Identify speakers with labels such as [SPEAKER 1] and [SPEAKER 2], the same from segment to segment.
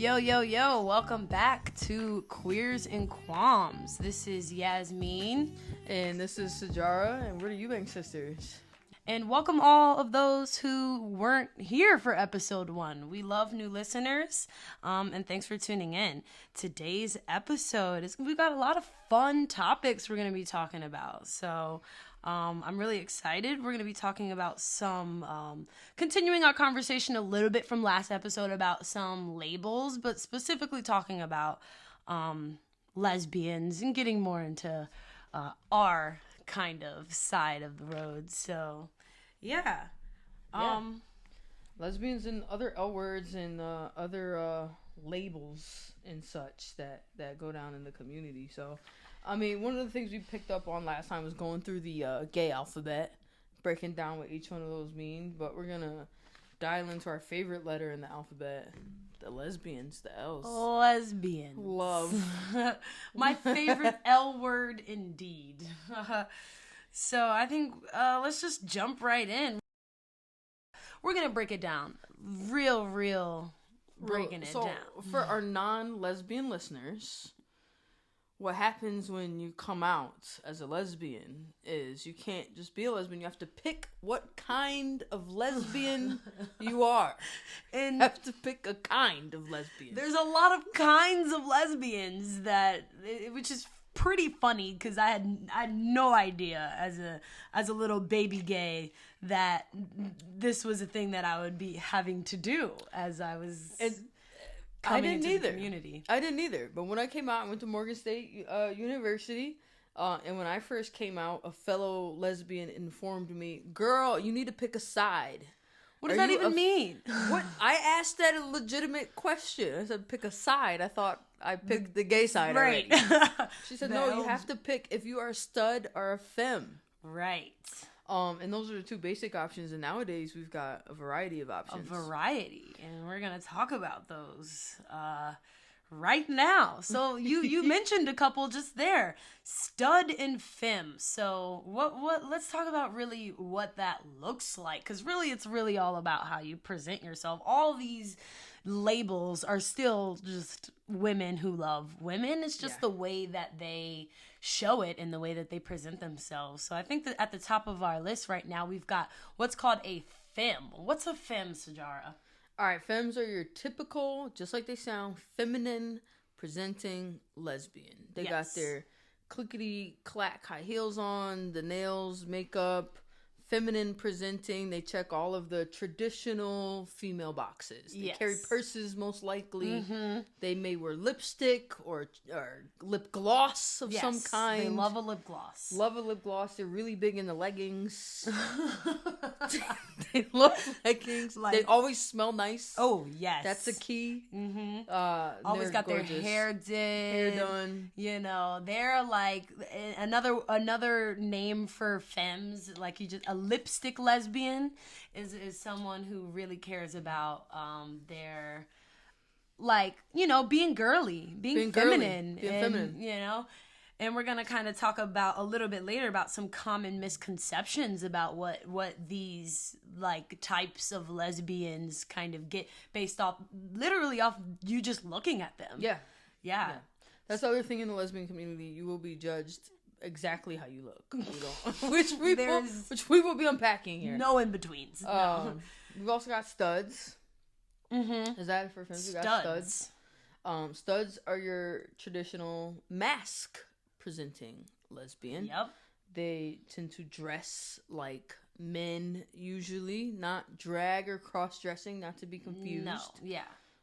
[SPEAKER 1] Yo, welcome back to Queers and Qualms. This is Yasmin.
[SPEAKER 2] And this is Sijara, and we're the Eubanks sisters.
[SPEAKER 1] And welcome all of those who weren't here for episode 1. We love new listeners, and thanks for tuning in. Today's episode, we've got a lot of fun topics we're going to be talking about. So I'm really excited. We're going to be talking about some, continuing our conversation a little bit from last episode about some labels, but specifically talking about lesbians and getting more into our kind of side of the road. So, yeah.
[SPEAKER 2] Lesbians and other L words and other labels and such that go down in the community. So, I mean, one of the things we picked up on last time was going through the gay alphabet, breaking down what each one of those mean. But we're going to dial into our favorite letter in the alphabet, the lesbians, the L's.
[SPEAKER 1] Lesbians.
[SPEAKER 2] Love.
[SPEAKER 1] My favorite L word indeed. So I think let's just jump right in. We're going to break it down. Real breaking it down.
[SPEAKER 2] For our non-lesbian listeners, what happens when you come out as a lesbian is you can't just be a lesbian. You have to pick what kind of lesbian you are. And you have to pick a kind of lesbian.
[SPEAKER 1] There's a lot of kinds of lesbians which is pretty funny because I had no idea as a little baby gay that this was a thing that I would be having to do as I was coming into the community.
[SPEAKER 2] I didn't either. But when I came out, I went to Morgan State University, and when I first came out, a fellow lesbian informed me, "Girl, you need to pick a side."
[SPEAKER 1] What does that even mean?
[SPEAKER 2] What? I asked that a legitimate question. I said, pick a side. I thought I picked the gay side already. She said, no, you have to pick if you are a stud or a femme.
[SPEAKER 1] Right.
[SPEAKER 2] And those are the two basic options. And nowadays, we've got a variety of options.
[SPEAKER 1] And we're going to talk about those right now. So you mentioned a couple just there, stud and femme. So what let's talk about really what that looks like, because really it's really all about how you present yourself. All these labels are still just women who love women. It's just the way that they show it and the way that they present themselves. So I think that at the top of our list right now we've got what's called a femme. What's a femme, Sijara?
[SPEAKER 2] All right, femmes are your typical, just like they sound, feminine presenting lesbian. They got their clickety-clack high heels on, the nails, makeup, feminine presenting. They check all of the traditional female boxes. They carry purses, most likely. Mm-hmm. They may wear lipstick or lip gloss of some kind.
[SPEAKER 1] They love a lip gloss.
[SPEAKER 2] They're really big into leggings. They love leggings. They always smell nice.
[SPEAKER 1] Oh, yes.
[SPEAKER 2] That's a key.
[SPEAKER 1] Mm-hmm. Always got gorgeous. Their hair done. You know, they're like another name for femmes. Like a lipstick lesbian is someone who really cares about their, like, you know, being girly, being feminine, you know. And we're gonna kind of talk about a little bit later about some common misconceptions about what these like types of lesbians kind of get based off you just looking at them. Yeah.
[SPEAKER 2] That's the other thing in the lesbian community. You will be judged exactly how you look. Which we will be unpacking here.
[SPEAKER 1] No in betweens. No.
[SPEAKER 2] We've also got studs. Mm-hmm. Is that for friends? We got studs. Studs are your traditional masc presenting lesbian.
[SPEAKER 1] Yep.
[SPEAKER 2] They tend to dress like men usually, not drag or cross-dressing, not to be confused.
[SPEAKER 1] No, yeah.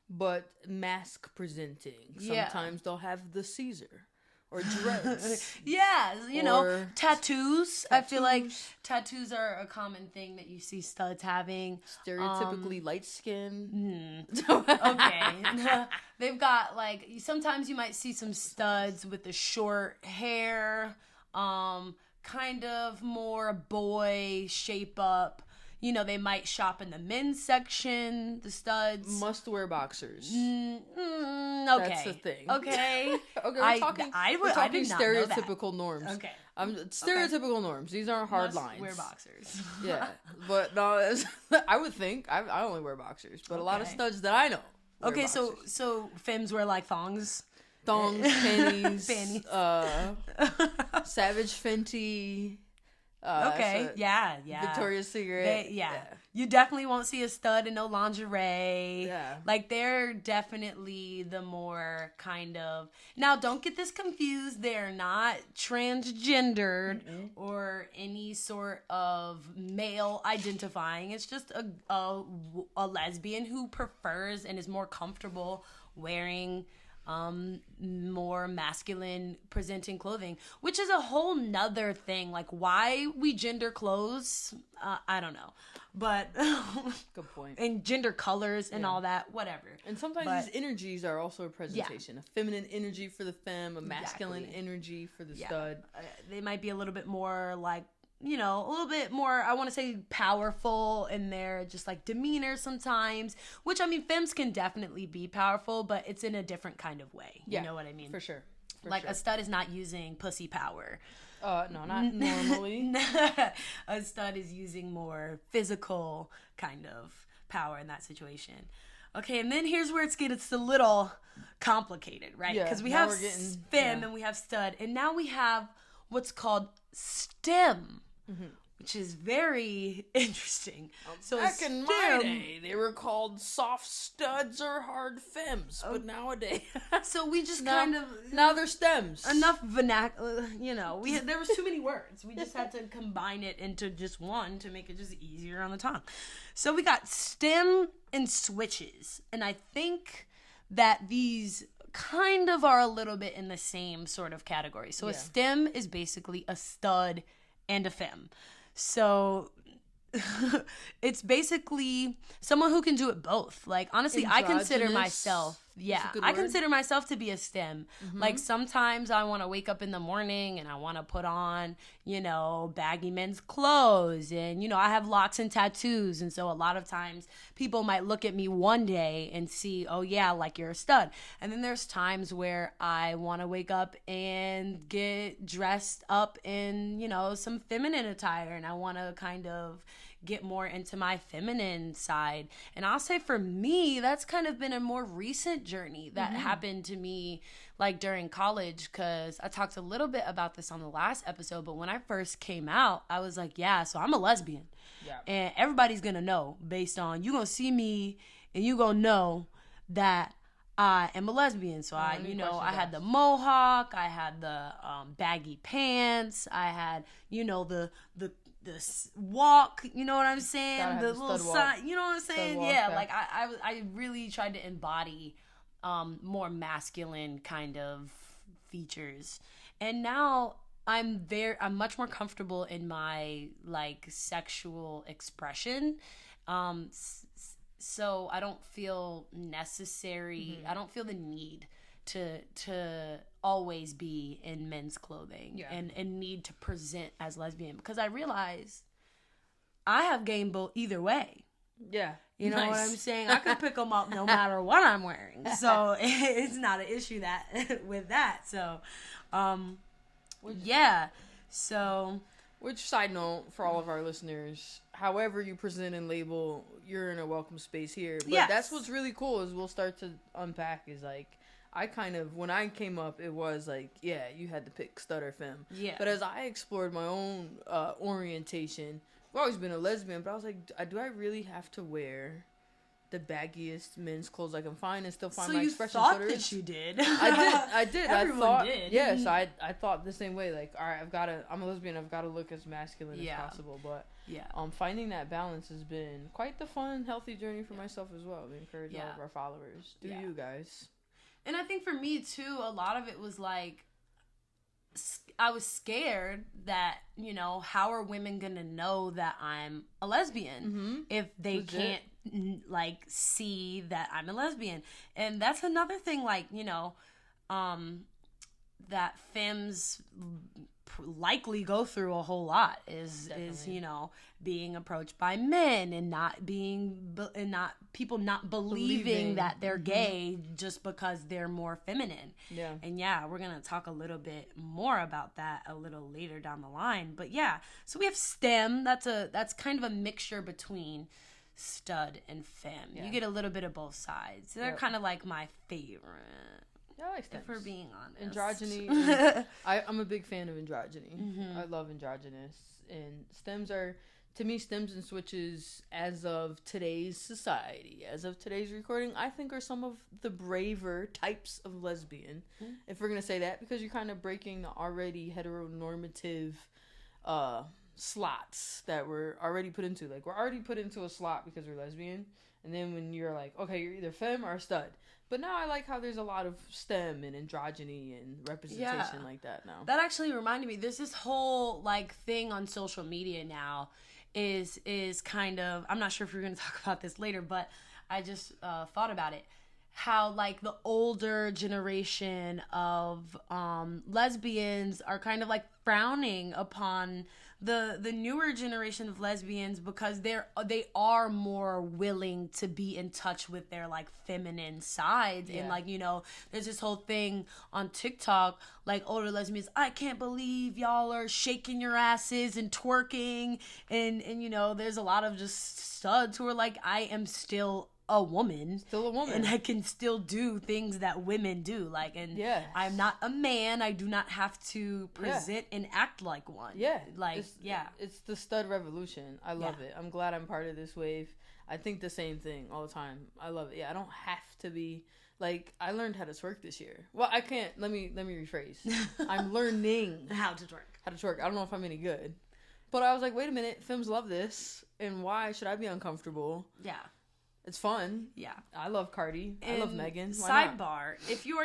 [SPEAKER 2] But masc presenting. Sometimes they'll have the Caesar or dreads.
[SPEAKER 1] You know, tattoos. I feel like tattoos are a common thing that you see studs having.
[SPEAKER 2] Stereotypically light skin.
[SPEAKER 1] Okay. They've got, like, sometimes you might see some studs with the short hair, kind of more boy shape up. You know, they might shop in the men's section, the studs.
[SPEAKER 2] Must wear boxers.
[SPEAKER 1] Okay.
[SPEAKER 2] That's the thing.
[SPEAKER 1] Okay.
[SPEAKER 2] We're talking stereotypical norms.
[SPEAKER 1] Okay.
[SPEAKER 2] Stereotypical norms. These aren't hard lines.
[SPEAKER 1] Wear boxers.
[SPEAKER 2] Yeah. But no, I would think. I only wear boxers. But a lot of studs that I know
[SPEAKER 1] Okay, boxers. so femmes wear like thongs.
[SPEAKER 2] Thongs, panties. Savage Fenty.
[SPEAKER 1] Okay, yeah.
[SPEAKER 2] Victoria's Secret.
[SPEAKER 1] Yeah. You definitely won't see a stud in no lingerie.
[SPEAKER 2] Yeah.
[SPEAKER 1] Like, they're definitely the more kind of... Now, don't get this confused. They're not transgendered or any sort of male identifying. It's just a lesbian who prefers and is more comfortable wearing... more masculine presenting clothing, which is a whole nother thing. Like, why we gender clothes, I don't know, but
[SPEAKER 2] good point.
[SPEAKER 1] And gender colors and all that, whatever.
[SPEAKER 2] And sometimes these energies are also a presentation. A feminine energy for the femme, a masculine energy for the stud.
[SPEAKER 1] They might be a little bit more like, you know, a little bit more, I want to say, powerful in their just like demeanor sometimes, which, I mean, femmes can definitely be powerful, but it's in a different kind of way. You know what I mean?
[SPEAKER 2] For sure.
[SPEAKER 1] A stud is not using pussy power.
[SPEAKER 2] No, not normally.
[SPEAKER 1] A stud is using more physical kind of power in that situation. Okay, and then here's where it gets a little complicated, right? Because we have femme and we have stud, and now we have what's called STEM. Which is very interesting.
[SPEAKER 2] So back in my day, they were called soft studs or hard femmes, but nowadays,
[SPEAKER 1] so we just
[SPEAKER 2] now they're stems.
[SPEAKER 1] Enough vernacular, you know. There was too many words. We just had to combine it into just one to make it just easier on the tongue. So we got STEM and switches, and I think that these kind of are a little bit in the same sort of category. So a STEM is basically a stud and a femme. So it's basically someone who can do it both. Like, honestly, I consider myself, I consider myself to be a STEM. Like, sometimes I want to wake up in the morning and I want to put on, you know, baggy men's clothes. And, you know, I have locks and tattoos. And so a lot of times people might look at me one day and see, oh, yeah, like, you're a stud. And then there's times where I want to wake up and get dressed up in, you know, some feminine attire. And I want to kind of get more into my feminine side. And I'll say for me, that's kind of been a more recent journey that happened to me like during college, because I talked a little bit about this on the last episode, but when I first came out, I was like, yeah, so I'm a lesbian. Yeah. And everybody's gonna know based on, you gonna see me and you gonna know that I am a lesbian. So I had the mohawk, I had the baggy pants, I had, you know, the walk, you know what I'm saying? The little sign, you know what I'm saying? Yeah, like I really tried to embody more masculine kind of features. And now I'm much more comfortable in my like sexual expression. So I don't feel necessary. I don't feel the need to always be in men's clothing and need to present as lesbian, because I realize I have game both either way. Yeah. You know what I'm saying? I could pick them up no matter what I'm wearing. So it's not an issue with that. So, yeah. So,
[SPEAKER 2] which, side note for all of our listeners, however you present and label, you're in a welcome space here. But that's what's really cool is we'll start to unpack is like, I kind of, when I came up, it was like, yeah, you had to pick stud or femme. Yeah. But as I explored my own orientation, I've always been a lesbian, but I was like, do I really have to wear the baggiest men's clothes I can find and still find my expression?
[SPEAKER 1] So you thought that you did.
[SPEAKER 2] I did.
[SPEAKER 1] Everyone did.
[SPEAKER 2] Yes, I thought the same way. Like, all right, I'm a lesbian, I've got to look as masculine as possible. But finding that balance has been quite the fun, healthy journey for myself as well. We encourage all of our followers. Do you guys?
[SPEAKER 1] And I think for me, too, a lot of it was like, I was scared that, you know, how are women going to know that I'm a lesbian if they can't, like, see that I'm a lesbian? And that's another thing, like, you know, that femmes likely go through a whole lot is you know, being approached by men and people not believing that they're gay just because they're more feminine. Yeah. And we're gonna talk a little bit more about that a little later down the line. But so we have STEM. That's kind of a mixture between stud and femme.
[SPEAKER 2] Yeah.
[SPEAKER 1] You get a little bit of both sides. They're kind of like my favorite.
[SPEAKER 2] Yeah, I like stems.
[SPEAKER 1] If we're being honest.
[SPEAKER 2] Androgyny. I'm a big fan of androgyny. I love androgynous. And stems are, to me, stems and switches, as of today's society, as of today's recording, I think are some of the braver types of lesbian. If we're going to say that, because you're kind of breaking the already heteronormative slots that we're already put into. Like, we're already put into a slot because we're lesbian. And then when you're like, okay, you're either femme or a stud. But now I like how there's a lot of STEM and androgyny and representation like that now.
[SPEAKER 1] That actually reminded me, there's this whole like thing on social media now is kind of, I'm not sure if we're going to talk about this later, but I just thought about it. How like the older generation of lesbians are kind of like frowning upon the newer generation of lesbians because they are more willing to be in touch with their like feminine sides. And like, you know, there's this whole thing on TikTok, like older lesbians, I can't believe y'all are shaking your asses and twerking, and you know, there's a lot of just studs who are like, I am still a woman, and I can still do things that women do, like, and I'm not a man, I do not have to present and act like one. It's
[SPEAKER 2] the stud revolution. I love it. I'm glad I'm part of this wave. I think the same thing all the time. I love it. I don't have to be like, I learned how to twerk this year. Well, I can't, let me rephrase. I'm learning
[SPEAKER 1] how to twerk.
[SPEAKER 2] I don't know if I'm any good, but I was like, wait a minute, femmes love this, and why should I be uncomfortable? It's fun.
[SPEAKER 1] Yeah.
[SPEAKER 2] I love Cardi. I love Megan.
[SPEAKER 1] Sidebar, if you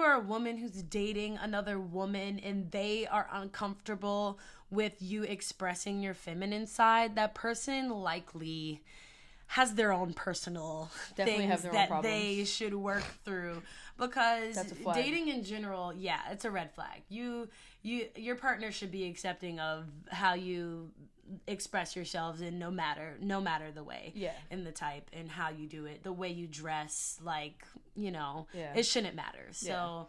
[SPEAKER 1] are a woman who's dating another woman and they are uncomfortable with you expressing your feminine side, that person likely has their own personal things that they should work through. Because dating in general, it's a red flag. Your partner should be accepting of how you express yourselves, and no matter the way and the type and how you do it, the way you dress, like, you know, it shouldn't matter. So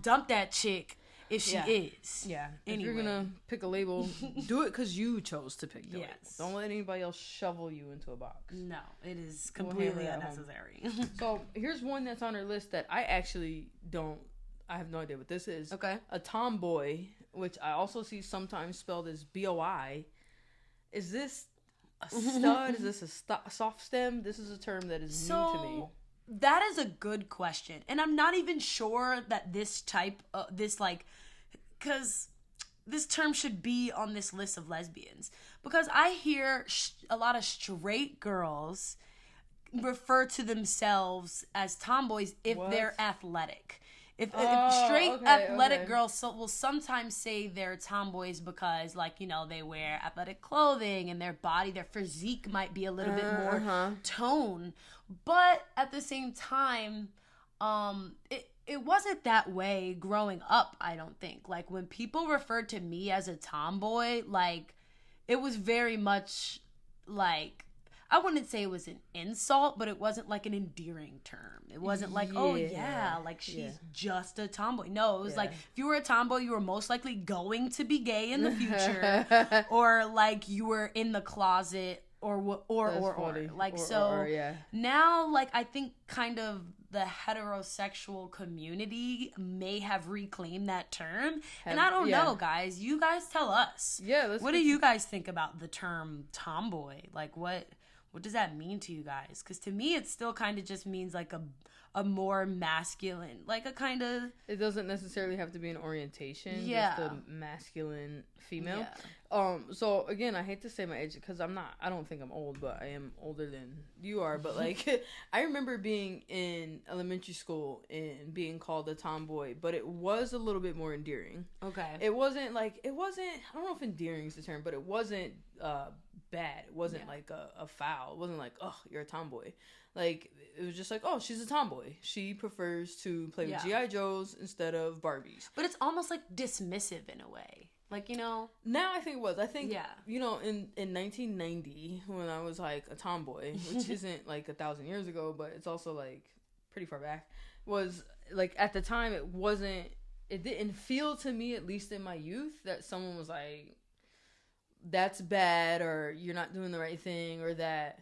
[SPEAKER 1] dump that chick if she is.
[SPEAKER 2] Anyway. If you're gonna pick a label, do it because you chose to pick the label. Don't let anybody else shovel you into a box.
[SPEAKER 1] No, it is completely unnecessary.
[SPEAKER 2] So here's one that's on our list that I actually I have no idea what this is.
[SPEAKER 1] Okay.
[SPEAKER 2] A tomboy, which I also see sometimes spelled as BOI. Is this a stud? Is this a soft stem? This is a term that is new to me.
[SPEAKER 1] That is a good question. And I'm not even sure that this type of, because this term should be on this list of lesbians. Because I hear a lot of straight girls refer to themselves as tomboys if they're athletic. If straight athletic girls will sometimes say they're tomboys because, like, you know, they wear athletic clothing and their physique might be a little bit more toned. But at the same time, it wasn't that way growing up, I don't think. Like, when people referred to me as a tomboy, like, it was very much like, I wouldn't say it was an insult, but it wasn't like an endearing term. It wasn't like, like she's just a tomboy. No, it was like, if you were a tomboy, you were most likely going to be gay in the future, or like you were in the closet, or like, now, like, I think kind of the heterosexual community may have reclaimed that term, and I don't know, guys. You guys tell us. What do you guys think about the term tomboy? Like, what does that mean to you guys? Because to me, it still kind of just means like a more masculine, like a kind of...
[SPEAKER 2] It doesn't necessarily have to be an orientation. Just a masculine female. So again, I hate to say my age because I don't think I'm old, but I am older than you are. But like, I remember being in elementary school and being called a tomboy, but it was a little bit more endearing.
[SPEAKER 1] Okay.
[SPEAKER 2] It wasn't, I don't know if endearing is the term, but it wasn't bad. It wasn't like a foul. It wasn't like, oh, you're a tomboy. Like, it was just like, oh, she's a tomboy. She prefers to play with G.I. Joes instead of Barbies.
[SPEAKER 1] But it's almost like dismissive in a way. Like, you know.
[SPEAKER 2] Now I think it was. I think, you know, in 1990, when I was like a tomboy, which isn't like 1,000 years ago, but it's also like pretty far back, was like, at the time, it didn't feel to me, at least in my youth, that someone was like that's bad, or you're not doing the right thing, or that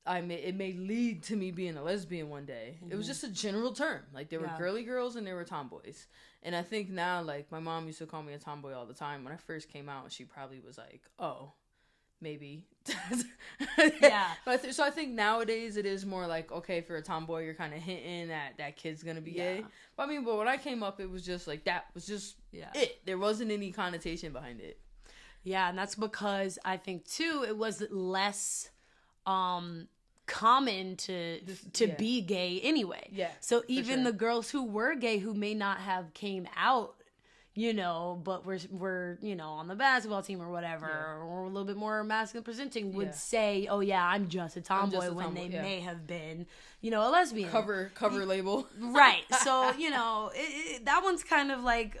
[SPEAKER 2] it may lead to me being a lesbian one day. It was just a general term. Like, there were girly girls and there were tomboys. And I think now, like, my mom used to call me a tomboy all the time. When I first came out, she probably was like, oh, maybe.
[SPEAKER 1] Yeah.
[SPEAKER 2] So I think nowadays it is more like, okay, if you're a tomboy, you're kind of hinting that kid's gonna be gay. But when I came up, it was just like, that was just it. There wasn't any connotation behind it.
[SPEAKER 1] Yeah, and that's because I think too it was less common to be gay anyway.
[SPEAKER 2] Yeah.
[SPEAKER 1] So even the girls who were gay, who may not have came out, you know, but we're you know, on the basketball team or whatever, or a little bit more masculine presenting, would say, "Oh yeah, I'm just a tomboy," when they may have been, you know, a lesbian.
[SPEAKER 2] Cover label.
[SPEAKER 1] Right. So, you know, that one's kind of like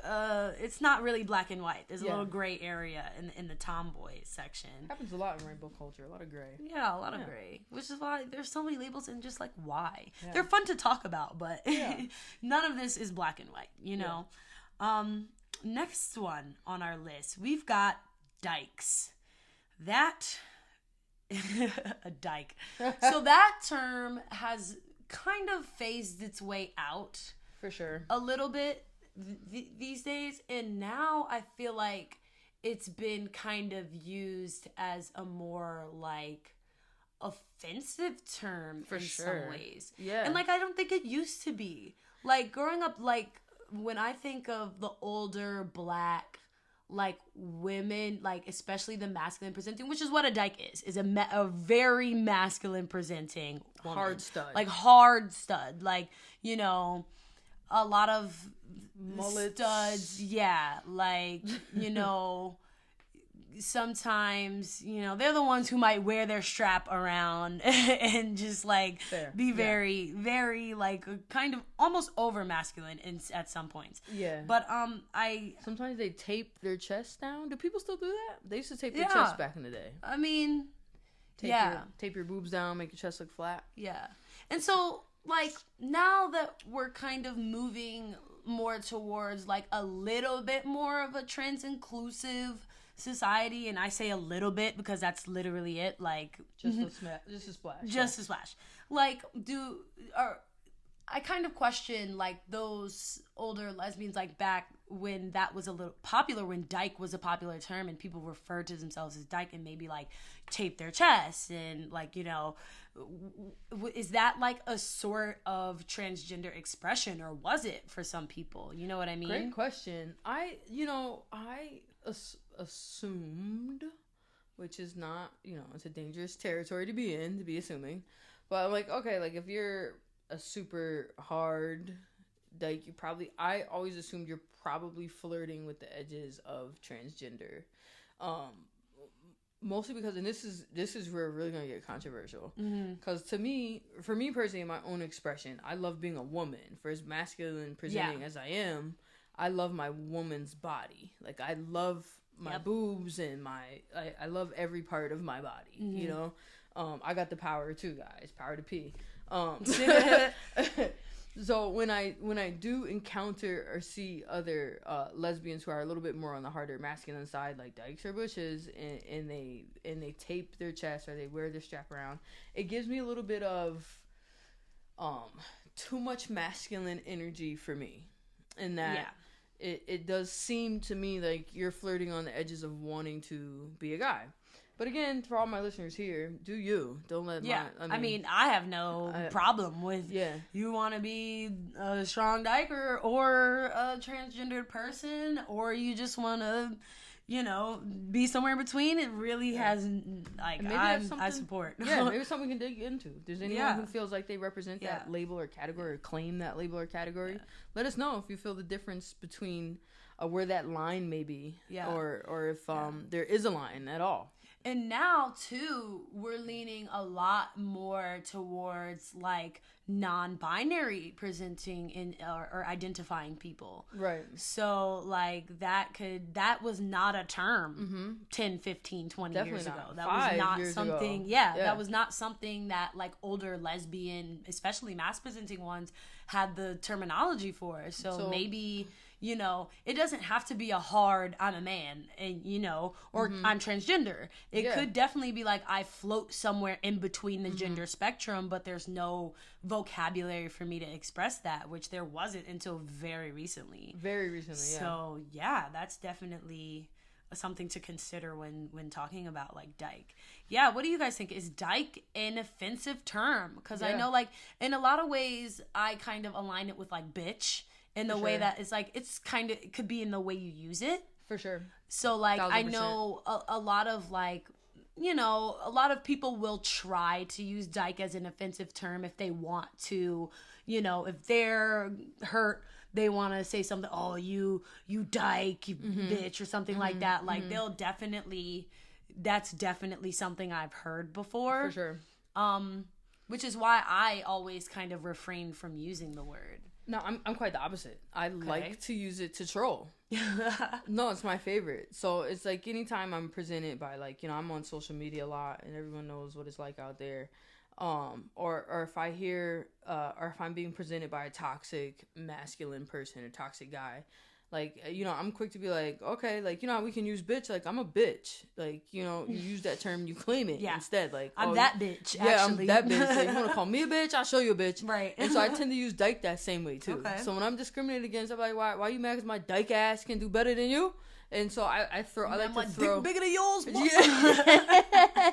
[SPEAKER 1] it's not really black and white. There's a little gray area in the tomboy section.
[SPEAKER 2] Happens a lot in rainbow culture. A lot of gray.
[SPEAKER 1] Yeah, a lot of gray. Which is why there's so many labels, and just like, why? Yeah. They're fun to talk about, but none of this is black and white, you know? Next one on our list, we've got dykes. That a dyke. So that term has kind of phased its way out
[SPEAKER 2] for sure
[SPEAKER 1] a little bit these days, and now I feel like it's been kind of used as a more like offensive term in some ways. Yeah. And like, I don't think it used to be. Like, growing up, like, when I think of the older black, like, women, like, especially the masculine presenting, which is what a dyke is a very masculine presenting woman.
[SPEAKER 2] Hard stud.
[SPEAKER 1] Like, hard stud. Like, you know, a lot of
[SPEAKER 2] mullets.
[SPEAKER 1] Studs. Yeah. Like, you know, sometimes, you know, they're the ones who might wear their strap around and just like be very, very like kind of almost over masculine at some points.
[SPEAKER 2] Yeah.
[SPEAKER 1] But
[SPEAKER 2] sometimes they tape their chest down. Do people still do that? They used to tape their chest back in the day.
[SPEAKER 1] I mean,
[SPEAKER 2] tape your boobs down, make your chest look flat.
[SPEAKER 1] Yeah. And so, like, now that we're kind of moving more towards like a little bit more of a trans inclusive society, and I say a little bit because that's literally it, like
[SPEAKER 2] just a splash.
[SPEAKER 1] Like, I kind of question like those older lesbians, like back when that was a little popular, when dyke was a popular term and people referred to themselves as dyke, and maybe like tape their chest and like, you know, is that like a sort of transgender expression, or was it for some people? You know what I mean?
[SPEAKER 2] Great question. I assumed, which is not, you know, it's a dangerous territory to be assuming, but I'm like, okay, like if you're a super hard dyke, I always assumed you're probably flirting with the edges of transgender, mostly because, and this is where we're really gonna get controversial, because for me personally, in my own expression, I love being a woman. For as masculine presenting as I am, I love my woman's body. Like, I love my boobs and I love every part of my body, you know? I got the power too, guys. Power to pee. So when I do encounter or see other lesbians who are a little bit more on the harder masculine side, like dykes or bushes, and they tape their chest or they wear their strap around, it gives me a little bit of too much masculine energy for me. And that it does seem to me like you're flirting on the edges of wanting to be a guy. But again, for all my listeners here, do you. Don't let
[SPEAKER 1] I mean, I have no problem with you want to be a strong dyker or a transgendered person, or you just want to, you know, be somewhere in between. It really has, like, I support.
[SPEAKER 2] Yeah, maybe it's something we can dig into. If there's anyone who feels like they represent that label or category, or claim that label or category, let us know if you feel the difference between where that line may be, or if there is a line at all.
[SPEAKER 1] And now, too, we're leaning a lot more towards, like, non-binary presenting in or identifying people.
[SPEAKER 2] Right.
[SPEAKER 1] So, like, that was not a term 10, 15, 20
[SPEAKER 2] Definitely
[SPEAKER 1] years
[SPEAKER 2] not.
[SPEAKER 1] ago. That was not something, that was not something that, like, older lesbian, especially mass presenting ones, had the terminology for. So maybe, you know, it doesn't have to be a hard, I'm a man, and, you know, or I'm transgender. It could definitely be like, I float somewhere in between the gender spectrum, but there's no vocabulary for me to express that, which there wasn't until very recently. So, yeah, that's definitely something to consider when talking about like dyke. Yeah, what do you guys think? Is dyke an offensive term? Because I know, like, in a lot of ways I kind of align it with like bitch in the way that it's like, it's kind of, it could be in the way you use it
[SPEAKER 2] for sure.
[SPEAKER 1] So like 1,000%. I know a lot of like, you know, a lot of people will try to use dyke as an offensive term if they want to, you know, if they're hurt, they want to say something, oh, you dyke, you bitch, or something like that. Like, they'll definitely, that's definitely something I've heard before. For sure. Which is why I always kind of refrain from using the word.
[SPEAKER 2] No, I'm quite the opposite. I like to use it to troll. No, it's my favorite. So it's like anytime I'm presented by, like, you know, I'm on social media a lot and everyone knows what it's like out there. Or if I hear, or if I'm being presented by a toxic masculine person, a toxic guy, like, you know, I'm quick to be like, okay, like, you know how we can use bitch? Like, I'm a bitch. Like, you know, you use that term, you claim it instead. Like,
[SPEAKER 1] I'm that bitch,
[SPEAKER 2] actually. I'm that bitch. Like, you want to call me a bitch? I'll show you a bitch.
[SPEAKER 1] Right.
[SPEAKER 2] And so I tend to use dyke that same way, too. Okay. So when I'm discriminated against, I'm like, why you mad because my dyke ass can do better than you? And so I like to throw...
[SPEAKER 1] dick bigger than yours?
[SPEAKER 2] Yeah.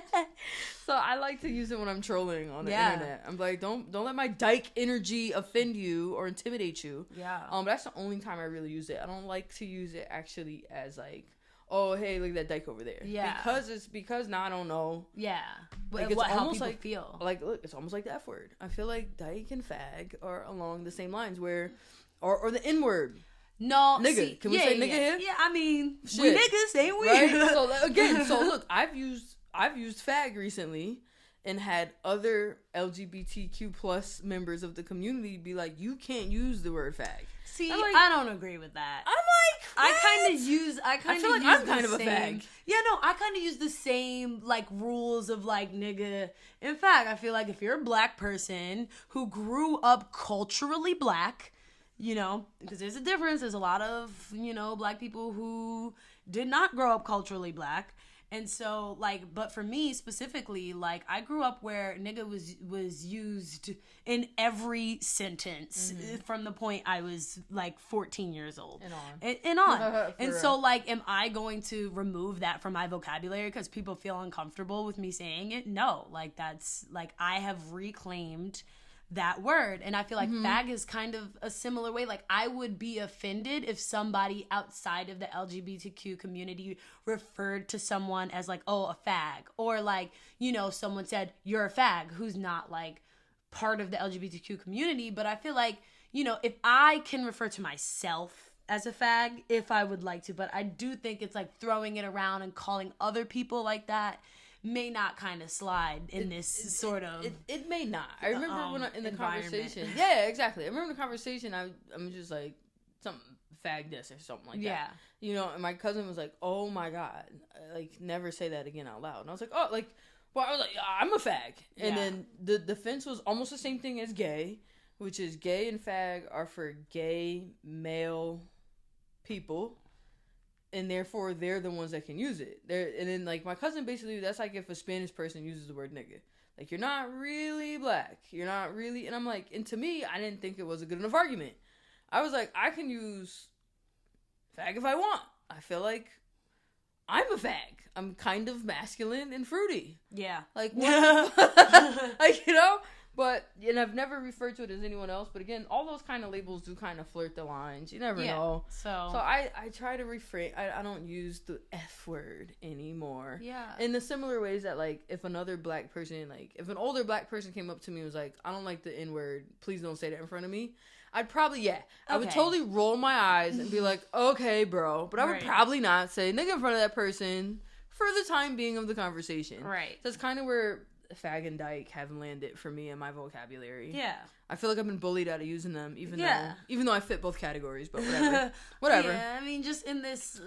[SPEAKER 2] So I like to use it when I'm trolling on the internet. I'm like, don't let my dyke energy offend you or intimidate you. Yeah. But that's the only time I really use it. I don't like to use it actually as like, oh, hey, look at that dyke over there. Yeah. Because now I don't know.
[SPEAKER 1] Yeah.
[SPEAKER 2] Like, it's
[SPEAKER 1] how
[SPEAKER 2] almost
[SPEAKER 1] people
[SPEAKER 2] like
[SPEAKER 1] feel.
[SPEAKER 2] Like, look, it's almost like the F word. I feel like dyke and fag are along the same lines where, or the N word.
[SPEAKER 1] No,
[SPEAKER 2] nigga. Can we say nigga here?
[SPEAKER 1] Yeah, I mean, we niggas, ain't we? Right?
[SPEAKER 2] So again, look, I've used fag recently and had other LGBTQ plus members of the community be like, you can't use the word fag.
[SPEAKER 1] See,
[SPEAKER 2] like,
[SPEAKER 1] I don't agree with that.
[SPEAKER 2] I'm like, what?
[SPEAKER 1] I feel like I'm kind of a fag. Yeah, no, I kind of use the same like rules of like nigga. In fact, I feel like if you're a black person who grew up culturally black, you know, because there's a difference. There's a lot of, you know, black people who did not grow up culturally black. And so, like, but for me specifically, like, I grew up where nigga was used in every sentence from the point I was, like, 14 years old. And on. And so, like, am I going to remove that from my vocabulary because people feel uncomfortable with me saying it? No. Like, that's, like, I have reclaimed that word. And I feel like fag is kind of a similar way. Like, I would be offended if somebody outside of the LGBTQ community referred to someone as like, oh, a fag, or like, you know, someone said you're a fag who's not like part of the LGBTQ community. But I feel like, you know, if I can refer to myself as a fag, if I would like to, but I do think it's like throwing it around and calling other people like that may not kind of slide in this sort of...
[SPEAKER 2] It may not. I remember when in the conversation... Yeah, exactly. I remember in the conversation, I'm just like, something fag this or something like that. Yeah. You know, and my cousin was like, oh my God, like, never say that again out loud. And I was like, oh, like, well, I was like, I'm a fag. And then the defense was almost the same thing as gay, which is gay and fag are for gay male people. And therefore, they're the ones that can use it. And then, like, my cousin basically, that's like if a Spanish person uses the word nigga. Like, you're not really black. You're not really... And I'm like... And to me, I didn't think it was a good enough argument. I was like, I can use fag if I want. I feel like I'm a fag. I'm kind of masculine and fruity. Yeah. Like, what? Like, you know? But, and I've never referred to it as anyone else. But again, all those kind of labels do kind of flirt the lines. You never know. So I try to refrain. I don't use the F word anymore. Yeah. In the similar ways that, like, if another black person, like, if an older black person came up to me and was like, I don't like the N word, please don't say that in front of me. I'd probably, I would totally roll my eyes and be like, okay, bro. But I would probably not say nigga in front of that person for the time being of the conversation. Right. That's kind of where fag and dyke have landed for me in my vocabulary. Yeah. I feel like I've been bullied out of using them, even though I fit both categories, but whatever. Yeah,
[SPEAKER 1] I mean, just in this,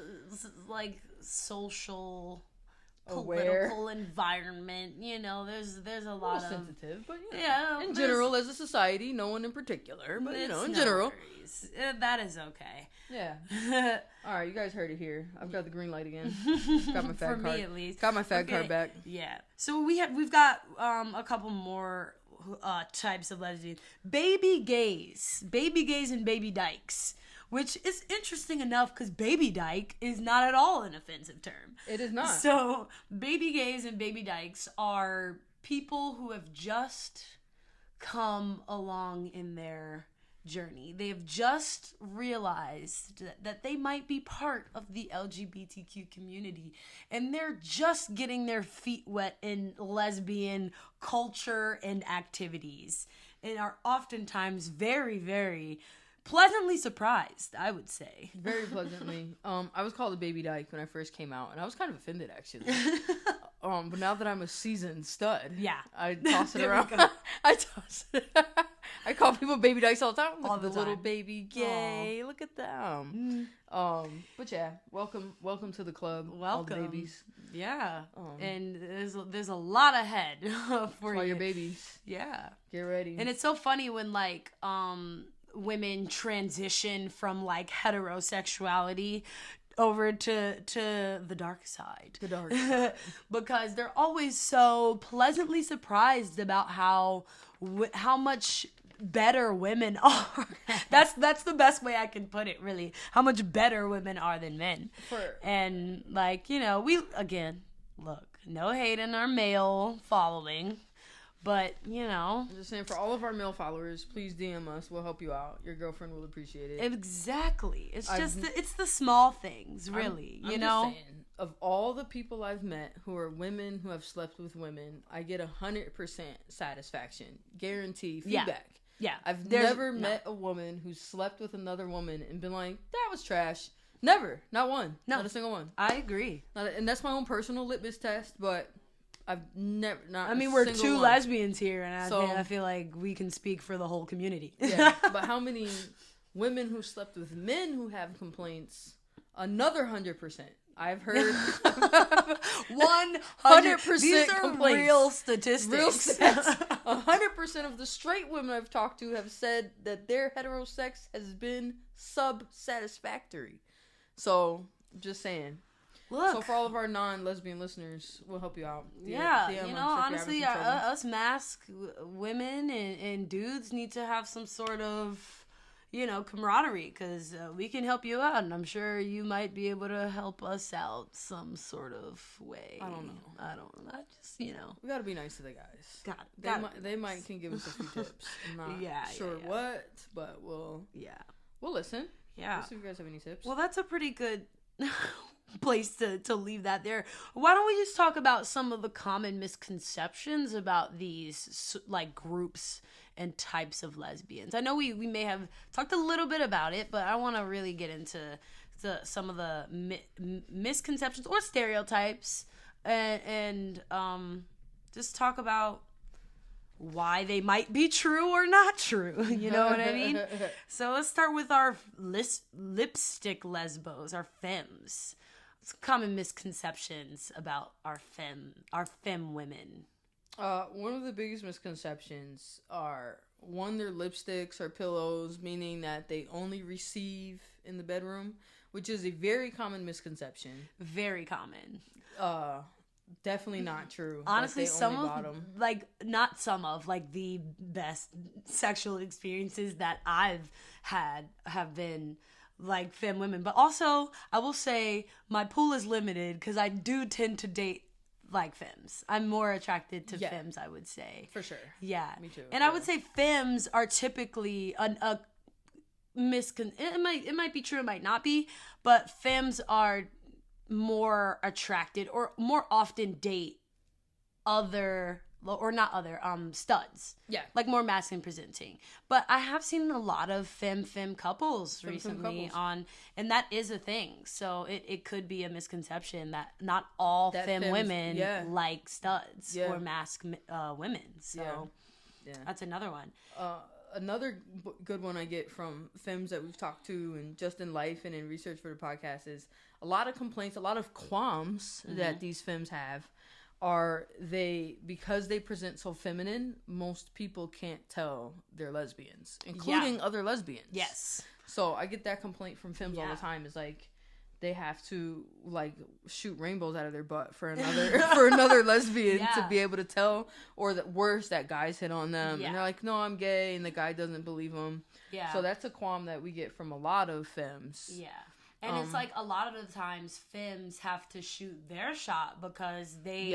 [SPEAKER 1] like, social political environment. You know, there's a lot of
[SPEAKER 2] sensitive, but in general, as a society, no one in particular, but in general,
[SPEAKER 1] that is okay.
[SPEAKER 2] Yeah. All right, you guys heard it here. I've got the green light again. Got my fag
[SPEAKER 1] For
[SPEAKER 2] card.
[SPEAKER 1] me, at least.
[SPEAKER 2] Got my fag card back.
[SPEAKER 1] Yeah. So we've got a couple more types of lesbians. Baby gays and baby dykes. Which is interesting enough because baby dyke is not at all an offensive term.
[SPEAKER 2] It is not.
[SPEAKER 1] So baby gays and baby dykes are people who have just come along in their journey. They have just realized that they might be part of the LGBTQ community, and they're just getting their feet wet in lesbian culture and activities, and are oftentimes very, very pleasantly surprised, I would say.
[SPEAKER 2] Very pleasantly. I was called a baby dyke when I first came out, and I was kind of offended, actually. But now that I'm a seasoned stud, I toss it around. I toss it. I call people baby dykes all the time. Look at the little baby gay. Aww. Look at them. But yeah, welcome to the club.
[SPEAKER 1] Welcome,
[SPEAKER 2] all the babies.
[SPEAKER 1] Yeah, and there's a lot ahead for
[SPEAKER 2] all your babies.
[SPEAKER 1] Yeah,
[SPEAKER 2] get ready.
[SPEAKER 1] And it's so funny when women transition from like heterosexuality over to the dark side.
[SPEAKER 2] The dark side.
[SPEAKER 1] Because they're always so pleasantly surprised about how much better women are. That's the best way I can put it, really. How much better women are than men. And like, we again, look, no hate in our male following. But,
[SPEAKER 2] I'm just saying, for all of our male followers, please DM us. We'll help you out. Your girlfriend will appreciate it.
[SPEAKER 1] Exactly. It's just, it's the small things, really,
[SPEAKER 2] I'm just saying, of all the people I've met who are women who have slept with women, I get 100% satisfaction. Guarantee feedback.
[SPEAKER 1] Yeah.
[SPEAKER 2] I've never met a woman who slept with another woman and been like, that was trash. Never. Not one. No. Not a single one.
[SPEAKER 1] I agree.
[SPEAKER 2] And that's my own personal litmus test, but I've never, not.
[SPEAKER 1] I mean, we're two lesbians here, and I feel like we can speak for the whole community.
[SPEAKER 2] Yeah, but how many women who slept with men who have complaints? Another 100%. I've heard
[SPEAKER 1] 100%. These are complaints. Real statistics.
[SPEAKER 2] Real stats. 100% of the straight women I've talked to have said that their heterosex has been sub-satisfactory. So, just saying.
[SPEAKER 1] Look.
[SPEAKER 2] So for all of our non-lesbian listeners, we'll help you out.
[SPEAKER 1] Honestly, us masc women and dudes need to have some sort of, camaraderie, because we can help you out, and I'm sure you might be able to help us out some sort of way.
[SPEAKER 2] I don't know.
[SPEAKER 1] I just, we
[SPEAKER 2] gotta be nice to the guys. They might can give us a few tips. I'm not sure what, but we'll listen.
[SPEAKER 1] Yeah.
[SPEAKER 2] We'll see if you guys have any tips.
[SPEAKER 1] Well, that's a pretty good place to leave that there. Why don't we just talk about some of the common misconceptions about these like groups and types of lesbians? I know we may have talked a little bit about it, but I want to really get into some of the misconceptions or stereotypes and just talk about why they might be true or not true. You know what I mean? So let's start with our lipstick lesbos, our femmes. Some common misconceptions about our femme women.
[SPEAKER 2] One of the biggest misconceptions are, one, their lipsticks are pillows, meaning that they only receive in the bedroom, which is a very common misconception.
[SPEAKER 1] Very common.
[SPEAKER 2] Definitely not true.
[SPEAKER 1] Honestly, the best sexual experiences that I've had have been like femme women. But also, I will say my pool is limited because I do tend to date like femmes. I'm more attracted to femmes, I would say.
[SPEAKER 2] For sure.
[SPEAKER 1] Yeah.
[SPEAKER 2] Me too.
[SPEAKER 1] And I would say femmes are typically it might be true, it might not be, but femmes are more attracted or more often date studs.
[SPEAKER 2] Yeah.
[SPEAKER 1] Like more masculine presenting. But I have seen a lot of femme couples recently and that is a thing. So it could be a misconception that not all femme women like studs or masc women. So that's another one.
[SPEAKER 2] another good one I get from femmes that we've talked to and just in life and in research for the podcast is a lot of complaints, a lot of qualms that these femmes have are because they present so feminine, most people can't tell they're lesbians, including other lesbians.
[SPEAKER 1] Yes.
[SPEAKER 2] So I get that complaint from femmes all the time is like, they have to like shoot rainbows out of their butt for another lesbian to be able to tell, or that worse, that guys hit on them and they're like, no, I'm gay, and the guy doesn't believe them. Yeah. So that's a qualm that we get from a lot of femmes. Yeah.
[SPEAKER 1] And it's like a lot of the times femmes have to shoot their shot because they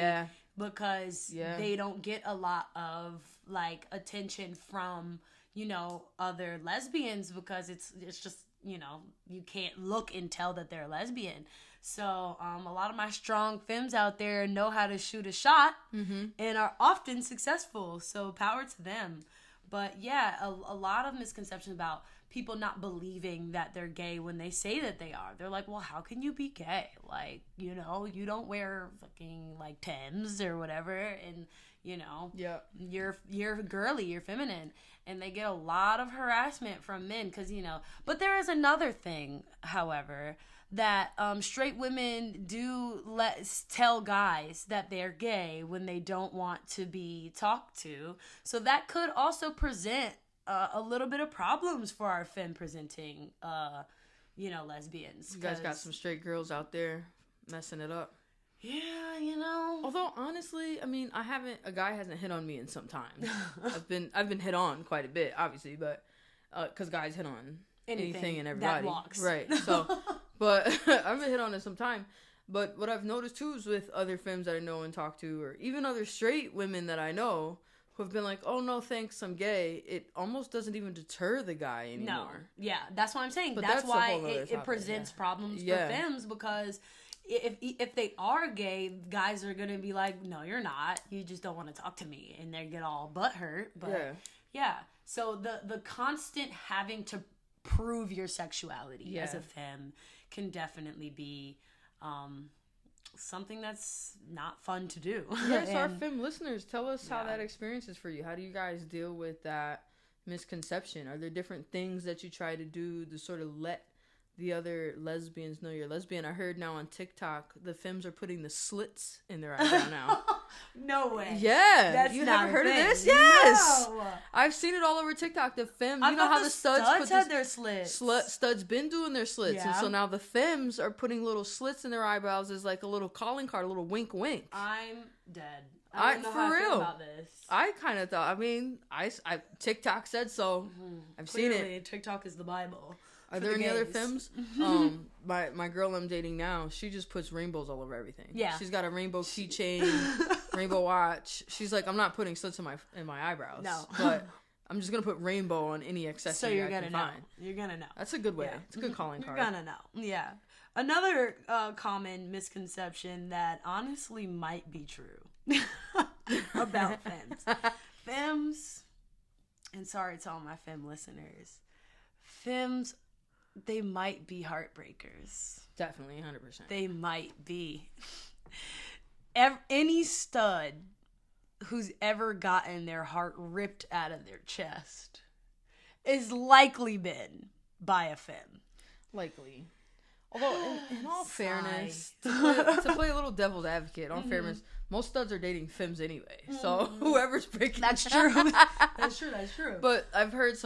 [SPEAKER 1] don't get a lot of like attention from, you know, other lesbians because it's just, you know, you can't look and tell that they're lesbian. So a lot of my strong femmes out there know how to shoot a shot and are often successful. So power to them. But yeah, a lot of misconceptions about people not believing that they're gay when they say that they are. They're like, well, how can you be gay? Like, you know, you don't wear fucking like Timbs or whatever, and you know, you're girly, you're feminine. And they get a lot of harassment from men because, you know, but there is another thing, however, that straight women do tell guys that they're gay when they don't want to be talked to. So that could also present a little bit of problems for our femme presenting, you know, lesbians.
[SPEAKER 2] You guys got some straight girls out there messing it up.
[SPEAKER 1] Yeah, you know.
[SPEAKER 2] Although honestly, I mean, a guy hasn't hit on me in some time. I've been hit on quite a bit, obviously, but because guys hit on anything and everybody,
[SPEAKER 1] that walks.
[SPEAKER 2] Right? So, but I've been hit on in some time. But what I've noticed too is with other femmes that I know and talk to, or even other straight women that I know who have been like, "Oh no, thanks, I'm gay." It almost doesn't even deter the guy anymore. No,
[SPEAKER 1] yeah, that's what I'm saying. But that's why it presents problems for femmes because. If they are gay, guys are gonna be like, no, you're not. You just don't want to talk to me, and they get all butthurt. But yeah. So the constant having to prove your sexuality as a femme can definitely be something that's not fun to do.
[SPEAKER 2] Yes, our femme listeners, tell us how that experience is for you. How do you guys deal with that misconception? Are there different things that you try to do to sort of let the other lesbians know you're lesbian? I heard now on TikTok the femmes are putting the slits in their eyebrow now.
[SPEAKER 1] No way.
[SPEAKER 2] Yeah, you haven't heard of this? Yes, no. I've seen it all over TikTok. The femmes, you know how the studs
[SPEAKER 1] had their slits.
[SPEAKER 2] Studs been doing their slits, and so now the femmes are putting little slits in their eyebrows as like a little calling card, a little wink, wink.
[SPEAKER 1] I'm dead. I don't know how I feel about this. I
[SPEAKER 2] kind of thought. I mean, I TikTok said so. I've seen it.
[SPEAKER 1] TikTok is the Bible.
[SPEAKER 2] Are there any other femmes? My girl I'm dating now, she just puts rainbows all over everything. Yeah. She's got a rainbow keychain, rainbow watch. She's like, I'm not putting slits in my eyebrows. No. But I'm just gonna put rainbow on any accessory I can find.
[SPEAKER 1] You're gonna know.
[SPEAKER 2] That's a good way. Yeah. It's a good calling card.
[SPEAKER 1] You're gonna know. Yeah. Another common misconception that honestly might be true about femmes. Femmes, and sorry to all my femme listeners, femmes, they might be heartbreakers.
[SPEAKER 2] Definitely, 100%.
[SPEAKER 1] They might be. Any stud who's ever gotten their heart ripped out of their chest is likely been by a femme.
[SPEAKER 2] Likely. Although, in all fairness, to play a little devil's advocate, all fairness, most studs are dating femmes anyway. So whoever's breaking
[SPEAKER 1] That's true. That's true.
[SPEAKER 2] But I've heard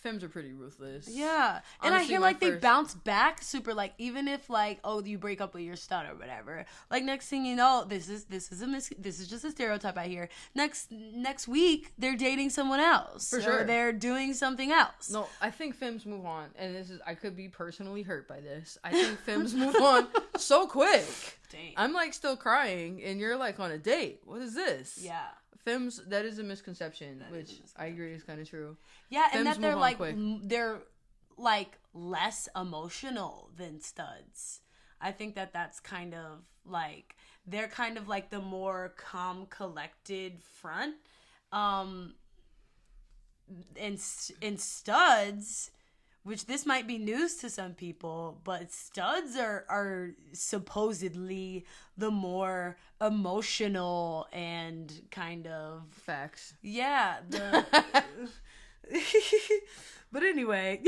[SPEAKER 2] femmes are pretty ruthless.
[SPEAKER 1] Yeah. And honestly, I hear like they bounce back super, like, even if like, oh, you break up with your stud or whatever, like next thing you know, this is just a stereotype I hear. Next week they're dating someone else. For sure. Or they're doing something else.
[SPEAKER 2] No, I think femmes move on, and I could be personally hurt by this. I think femmes move on so quick. Dang. I'm like still crying and you're like on a date. What is this? Yeah. Femmes, that is a misconception, which I agree is kind of true.
[SPEAKER 1] Yeah, femmes, and that they're like less emotional than studs. I think that's kind of like, they're kind of like the more calm, collected front. And studs, which this might be news to some people, but studs are supposedly the more emotional and kind of...
[SPEAKER 2] Facts.
[SPEAKER 1] Yeah. But anyway,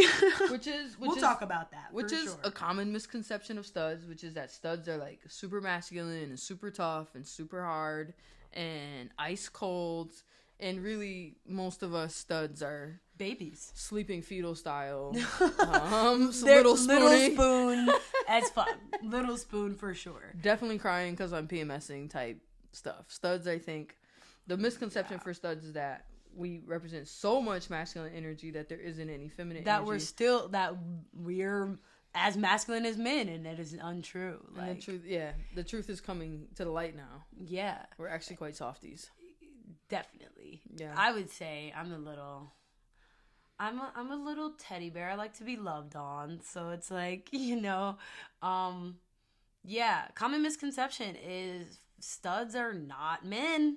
[SPEAKER 1] we'll talk about that.
[SPEAKER 2] Which is a common misconception of studs, which is that studs are like super masculine and super tough and super hard and ice cold. And really, most of us studs are
[SPEAKER 1] babies,
[SPEAKER 2] sleeping fetal style. Little
[SPEAKER 1] spoon as fuck. Little spoon for sure.
[SPEAKER 2] Definitely crying because I'm PMSing type stuff. Studs, I think, the misconception for studs is that we represent so much masculine energy that there isn't any feminine
[SPEAKER 1] that
[SPEAKER 2] energy.
[SPEAKER 1] We're as masculine as men, and that is untrue.
[SPEAKER 2] And the truth is coming to the light now.
[SPEAKER 1] Yeah,
[SPEAKER 2] we're actually quite softies.
[SPEAKER 1] Definitely.
[SPEAKER 2] Yeah,
[SPEAKER 1] I would say I'm a little teddy bear. I like to be loved on, so it's like, common misconception is studs are not men.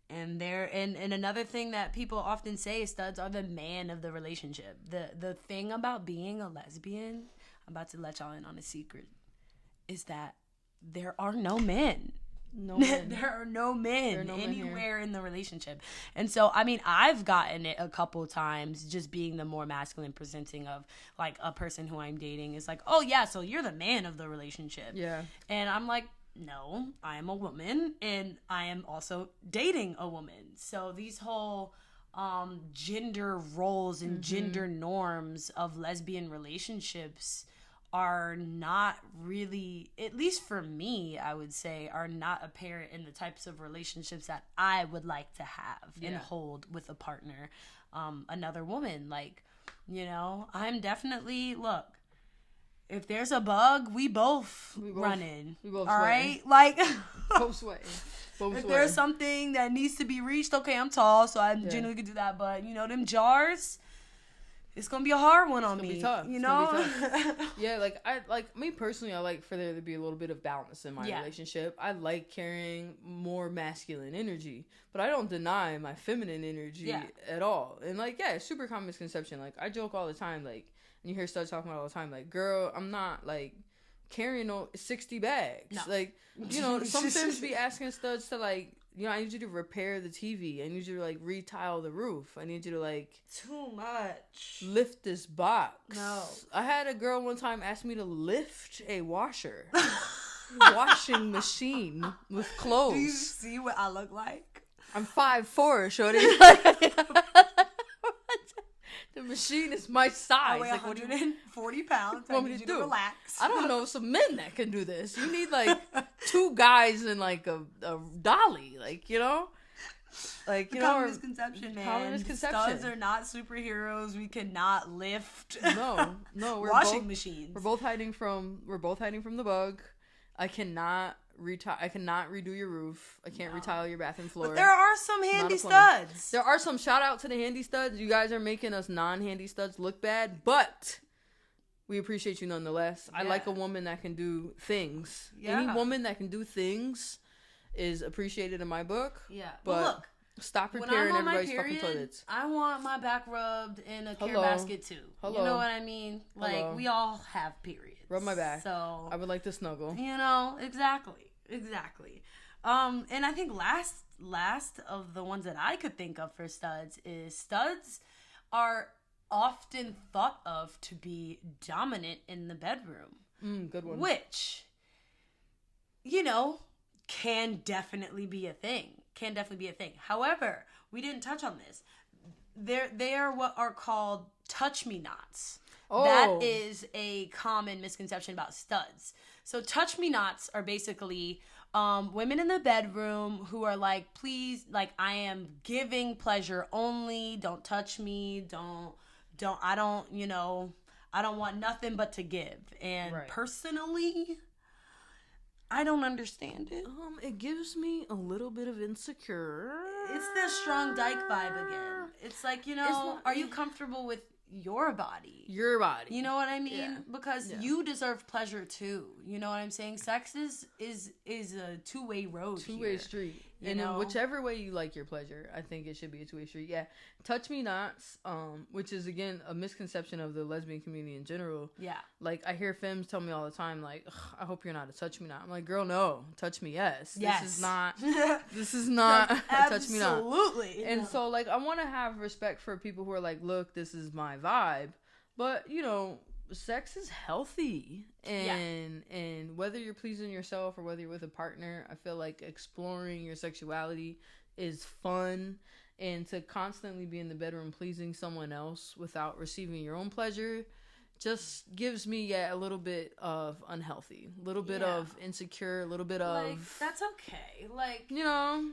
[SPEAKER 1] And another thing that people often say is studs are the man of the relationship. The thing about being a lesbian, I'm about to let y'all in on a secret, is that there are no men.
[SPEAKER 2] No men.
[SPEAKER 1] There are no men anywhere in the relationship. And so, I mean, I've gotten it a couple times just being the more masculine presenting of like a person who I'm dating is like, oh yeah, so you're the man of the relationship.
[SPEAKER 2] Yeah.
[SPEAKER 1] And I'm like, no, I am a woman and I am also dating a woman. So these whole gender roles and gender norms of lesbian relationships are not really, at least for me, I would say, are not apparent in the types of relationships that I would like to have and hold with a partner, another woman. Like, I'm definitely, look, if there's a bug, we both running. We both all right? Like,
[SPEAKER 2] both sway.
[SPEAKER 1] If there's something that needs to be reached, okay, I'm tall, so I generally could do that. But, them jars, it's going to be a hard one on me.
[SPEAKER 2] Tough. Yeah, me personally, I like for there to be a little bit of balance in my relationship. I like carrying more masculine energy, but I don't deny my feminine energy at all. And, super common misconception. Like, I joke all the time, like, and you hear studs talking about it all the time, like, girl, I'm not, like, carrying 60 bags. No. Like, some femmes be asking studs to, like, I need you to repair the TV. I need you to, like, retile the roof. I need you to, like...
[SPEAKER 1] Too much.
[SPEAKER 2] Lift this box.
[SPEAKER 1] No.
[SPEAKER 2] I had a girl one time ask me to lift a washer. Washing machine with clothes.
[SPEAKER 1] Do you see what I look like?
[SPEAKER 2] I'm 5'4", shorty. The machine is my size.
[SPEAKER 1] I weigh 140 pounds.
[SPEAKER 2] I need you to
[SPEAKER 1] relax.
[SPEAKER 2] I don't know some men that can do this. You need like two guys and like a dolly, like
[SPEAKER 1] common misconception, man. Common misconception. Studs are not superheroes. We cannot lift.
[SPEAKER 2] No, we're
[SPEAKER 1] washing machines.
[SPEAKER 2] We're both hiding from the bug. I cannot redo your roof. I can't retile your bathroom floor.
[SPEAKER 1] But there are some handy studs.
[SPEAKER 2] There are some. Shout out to the handy studs. You guys are making us non-handy studs look bad, but we appreciate you nonetheless. Yeah. I like a woman that can do things. Yeah. Any woman that can do things is appreciated in my book.
[SPEAKER 1] Yeah.
[SPEAKER 2] But look, stop repairing everybody's fucking toilets.
[SPEAKER 1] I want my back rubbed in a care basket too.
[SPEAKER 2] Hello.
[SPEAKER 1] You know what I mean? Like, we all have periods.
[SPEAKER 2] Rub my back.
[SPEAKER 1] So
[SPEAKER 2] I would like to snuggle.
[SPEAKER 1] Exactly. And I think last of the ones that I could think of for studs is studs are often thought of to be dominant in the bedroom.
[SPEAKER 2] Good one.
[SPEAKER 1] Which, can definitely be a thing. However, we didn't touch on this. They are what are called touch-me-nots. Oh. That is a common misconception about studs. So touch-me-nots are basically women in the bedroom who are like, please, like, I am giving pleasure only. Don't touch me. I don't want nothing but to give. And personally, I don't understand it.
[SPEAKER 2] It gives me a little bit of insecure.
[SPEAKER 1] It's the strong dyke vibe again. It's like, are you comfortable with your body.
[SPEAKER 2] Your body.
[SPEAKER 1] You know what I mean? Because you deserve pleasure too. You know what I'm saying? Sex is a two-way road.
[SPEAKER 2] Two-way street. And in whichever way you like your pleasure, I think it should be a two-way street. Yeah. Touch me nots, which is again a misconception of the lesbian community in general. Yeah. Like I hear femmes tell me all the time, like, I hope you're not a touch me not. I'm like, girl, no. Touch me, yes. This is not a touch me not. Absolutely. And so like I want to have respect for people who are like, look, this is my vibe. But, sex is healthy. And whether you're pleasing yourself or whether you're with a partner, I feel like exploring your sexuality is fun. And to constantly be in the bedroom pleasing someone else without receiving your own pleasure just gives me a little bit of unhealthy, a little bit of insecure, a little bit of...
[SPEAKER 1] Like, that's okay. Like, and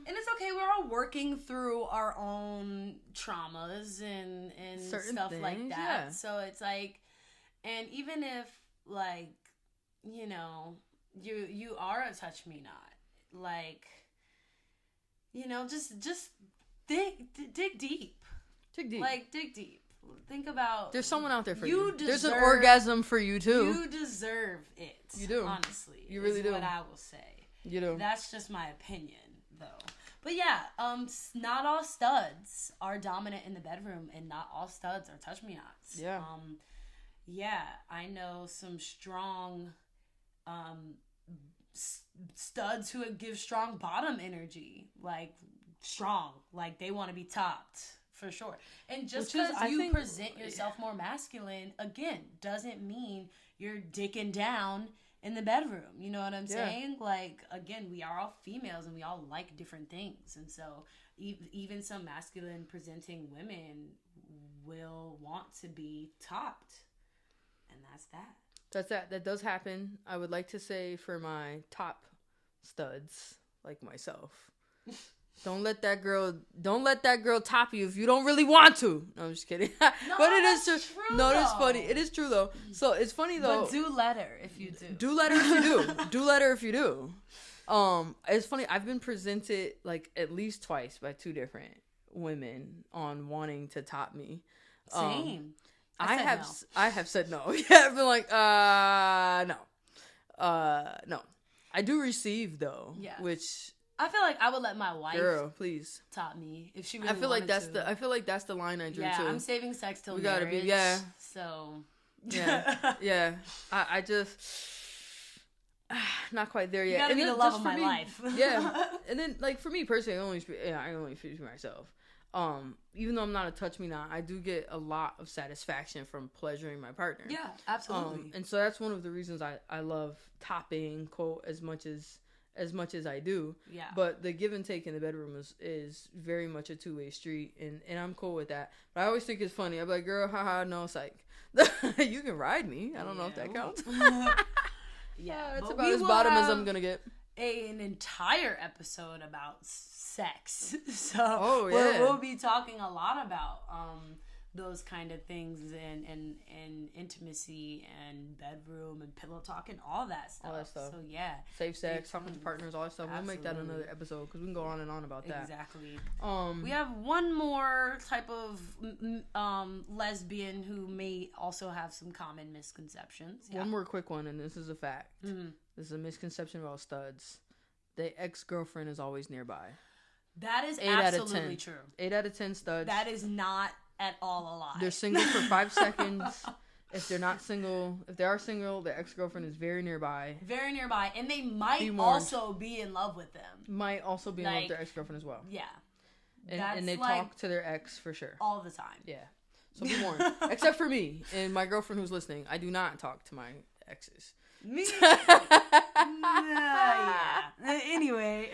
[SPEAKER 1] it's okay. We're all working through our own traumas and certain stuff things, like that. Yeah. So it's like, and even if, like, you are a touch me not, like, just dig deep. Dig deep. Like, dig deep. Think about... There's someone out there for you. There's an orgasm for you, too. You deserve it. You do. Honestly. You really do. What I will say. You do. That's just my opinion, though. But yeah, not all studs are dominant in the bedroom, and not all studs are touch-me-nots. Yeah. Yeah, I know some strong studs who give strong bottom energy. Like, strong. Like, they want to be topped. For sure. And just because you present yourself more masculine, again, doesn't mean you're dicking down in the bedroom. You know what I'm saying? Like, again, we are all females and we all like different things. And so even some masculine presenting women will want to be topped. And that's that.
[SPEAKER 2] That does happen. I would like to say for my top studs, like myself... Don't let that girl top you if you don't really want to. No, I'm just kidding. No, but it is true. No, it's funny. It is true though. So it's funny though.
[SPEAKER 1] But do let her if you do.
[SPEAKER 2] Do let her if you do. Do let her if you do. It's funny. I've been presented like at least twice by two different women on wanting to top me.
[SPEAKER 1] Same.
[SPEAKER 2] I have said no. Yeah, I've been like, no. I do receive though. Yeah. Which.
[SPEAKER 1] I feel like I would let my wife
[SPEAKER 2] please
[SPEAKER 1] top me if she really
[SPEAKER 2] I feel like that's the line I drew too.
[SPEAKER 1] Yeah, I'm saving sex till marriage. So
[SPEAKER 2] yeah. I just not quite there yet.
[SPEAKER 1] You gotta be the love of my life.
[SPEAKER 2] Yeah, and then like for me personally, I only speak for myself. Even though I'm not a touch me not, I do get a lot of satisfaction from pleasuring my partner.
[SPEAKER 1] Yeah, absolutely.
[SPEAKER 2] And so that's one of the reasons I love topping quote as much as I do. Yeah. But the give and take in the bedroom is very much a two-way street, and I'm cool with that. But I always think it's funny. I'm like, girl, haha, no, psych. You can ride me. I don't know if that counts.
[SPEAKER 1] Yeah.
[SPEAKER 2] It's about as bottom as I'm gonna get.
[SPEAKER 1] An entire episode about sex. So we'll be talking a lot about those kind of things and intimacy and bedroom and pillow talk and all that stuff. So yeah,
[SPEAKER 2] safe sex, talking to partners, all that stuff. Absolutely. We'll make that another episode because we can go on and on about that.
[SPEAKER 1] Exactly. We have one more type of lesbian who may also have some common misconceptions.
[SPEAKER 2] Yeah. One more quick one, and this is a fact. Mm-hmm. This is a misconception about studs. The ex-girlfriend is always nearby.
[SPEAKER 1] That is absolutely true.
[SPEAKER 2] 8 out of 10 studs.
[SPEAKER 1] That is not at all a lie.
[SPEAKER 2] They're single for 5 seconds. If they are single, their ex-girlfriend is very nearby.
[SPEAKER 1] Very nearby. And they might also be in love with them.
[SPEAKER 2] Might also be in love with their ex-girlfriend as well.
[SPEAKER 1] Yeah.
[SPEAKER 2] And they talk to their ex for sure.
[SPEAKER 1] All the time.
[SPEAKER 2] Yeah. So be warned. Except for me and my girlfriend who's listening. I do not talk to my exes.
[SPEAKER 1] Me? Yeah. Anyway,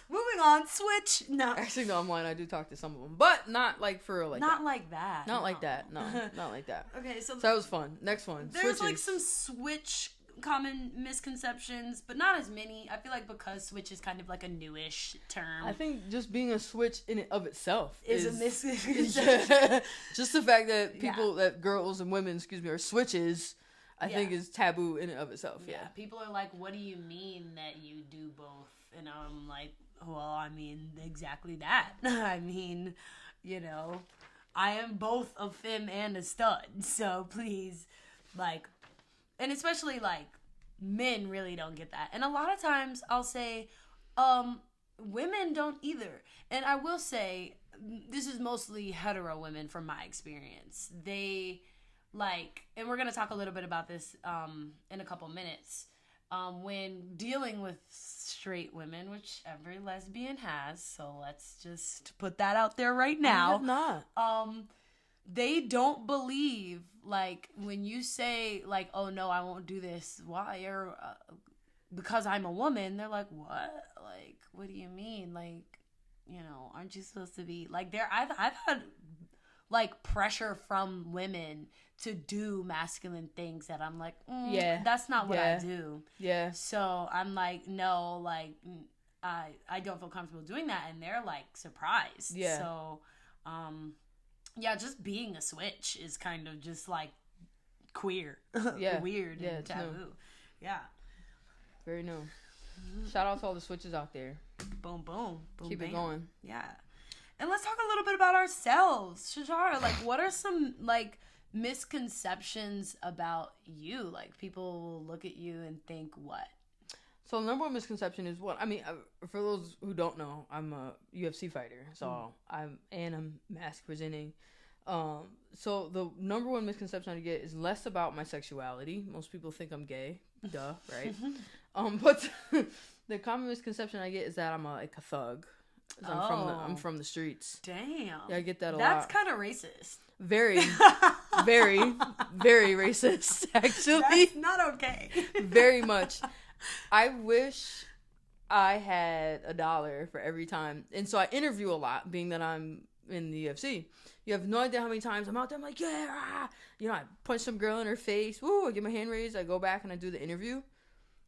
[SPEAKER 1] moving on. Switch. No.
[SPEAKER 2] Actually, no, I'm lying. I do talk to some of them, but not like for real.
[SPEAKER 1] Not like that.
[SPEAKER 2] Not like that. No, not like that.
[SPEAKER 1] Okay, so
[SPEAKER 2] that was fun. Next one.
[SPEAKER 1] There's like some switch common misconceptions, but not as many. I feel like because switch is kind of like a newish term.
[SPEAKER 2] I think just being a switch in and of itself
[SPEAKER 1] is a misconception.
[SPEAKER 2] Just the fact that that girls and women, are switches. I think is taboo in and of itself. Yeah.
[SPEAKER 1] People are like, what do you mean that you do both? And I'm like, well, I mean exactly that. I mean, I am both a femme and a stud. So please, like, and especially like men really don't get that. And a lot of times I'll say, women don't either. And I will say, this is mostly hetero women from my experience. They like, and we're going to talk a little bit about this in a couple minutes. When dealing with straight women, which every lesbian has, so let's just put that out there right now.
[SPEAKER 2] I have not.
[SPEAKER 1] They don't believe, like, when you say, like, oh no, I won't do this. Why? Or because I'm a woman. They're like, what? Like, what do you mean? Like, you know, aren't you supposed to be like there? I've had like pressure from women to do masculine things that I'm like, that's not what I do. Yeah. So I'm like, no, like I don't feel comfortable doing that, and they're like surprised. Yeah. So, yeah, just being a switch is kind of just like queer, weird, and taboo. New. Yeah.
[SPEAKER 2] Very new. Shout out to all the switches out there.
[SPEAKER 1] Boom, boom, boom.
[SPEAKER 2] Keep it going.
[SPEAKER 1] Yeah. And let's talk a little bit about ourselves. Sijara, like, what are some, like, misconceptions about you? Like, people will look at you and think what?
[SPEAKER 2] So, the number one misconception is what? I mean, for those who don't know, I'm a UFC fighter. So, I'm masc presenting. So, the number one misconception I get is less about my sexuality. Most people think I'm gay. Duh, right? But the common misconception I get is that I'm a thug. I'm from the streets.
[SPEAKER 1] Damn.
[SPEAKER 2] Yeah, I get that a lot.
[SPEAKER 1] That's kind of racist.
[SPEAKER 2] Very, very, very racist, actually.
[SPEAKER 1] That's not okay.
[SPEAKER 2] Very much. I wish I had $1 for every time. And so I interview a lot, being that I'm in the UFC. You have no idea how many times I'm out there, I'm like, I punch some girl in her face. Woo, I get my hand raised. I go back and I do the interview.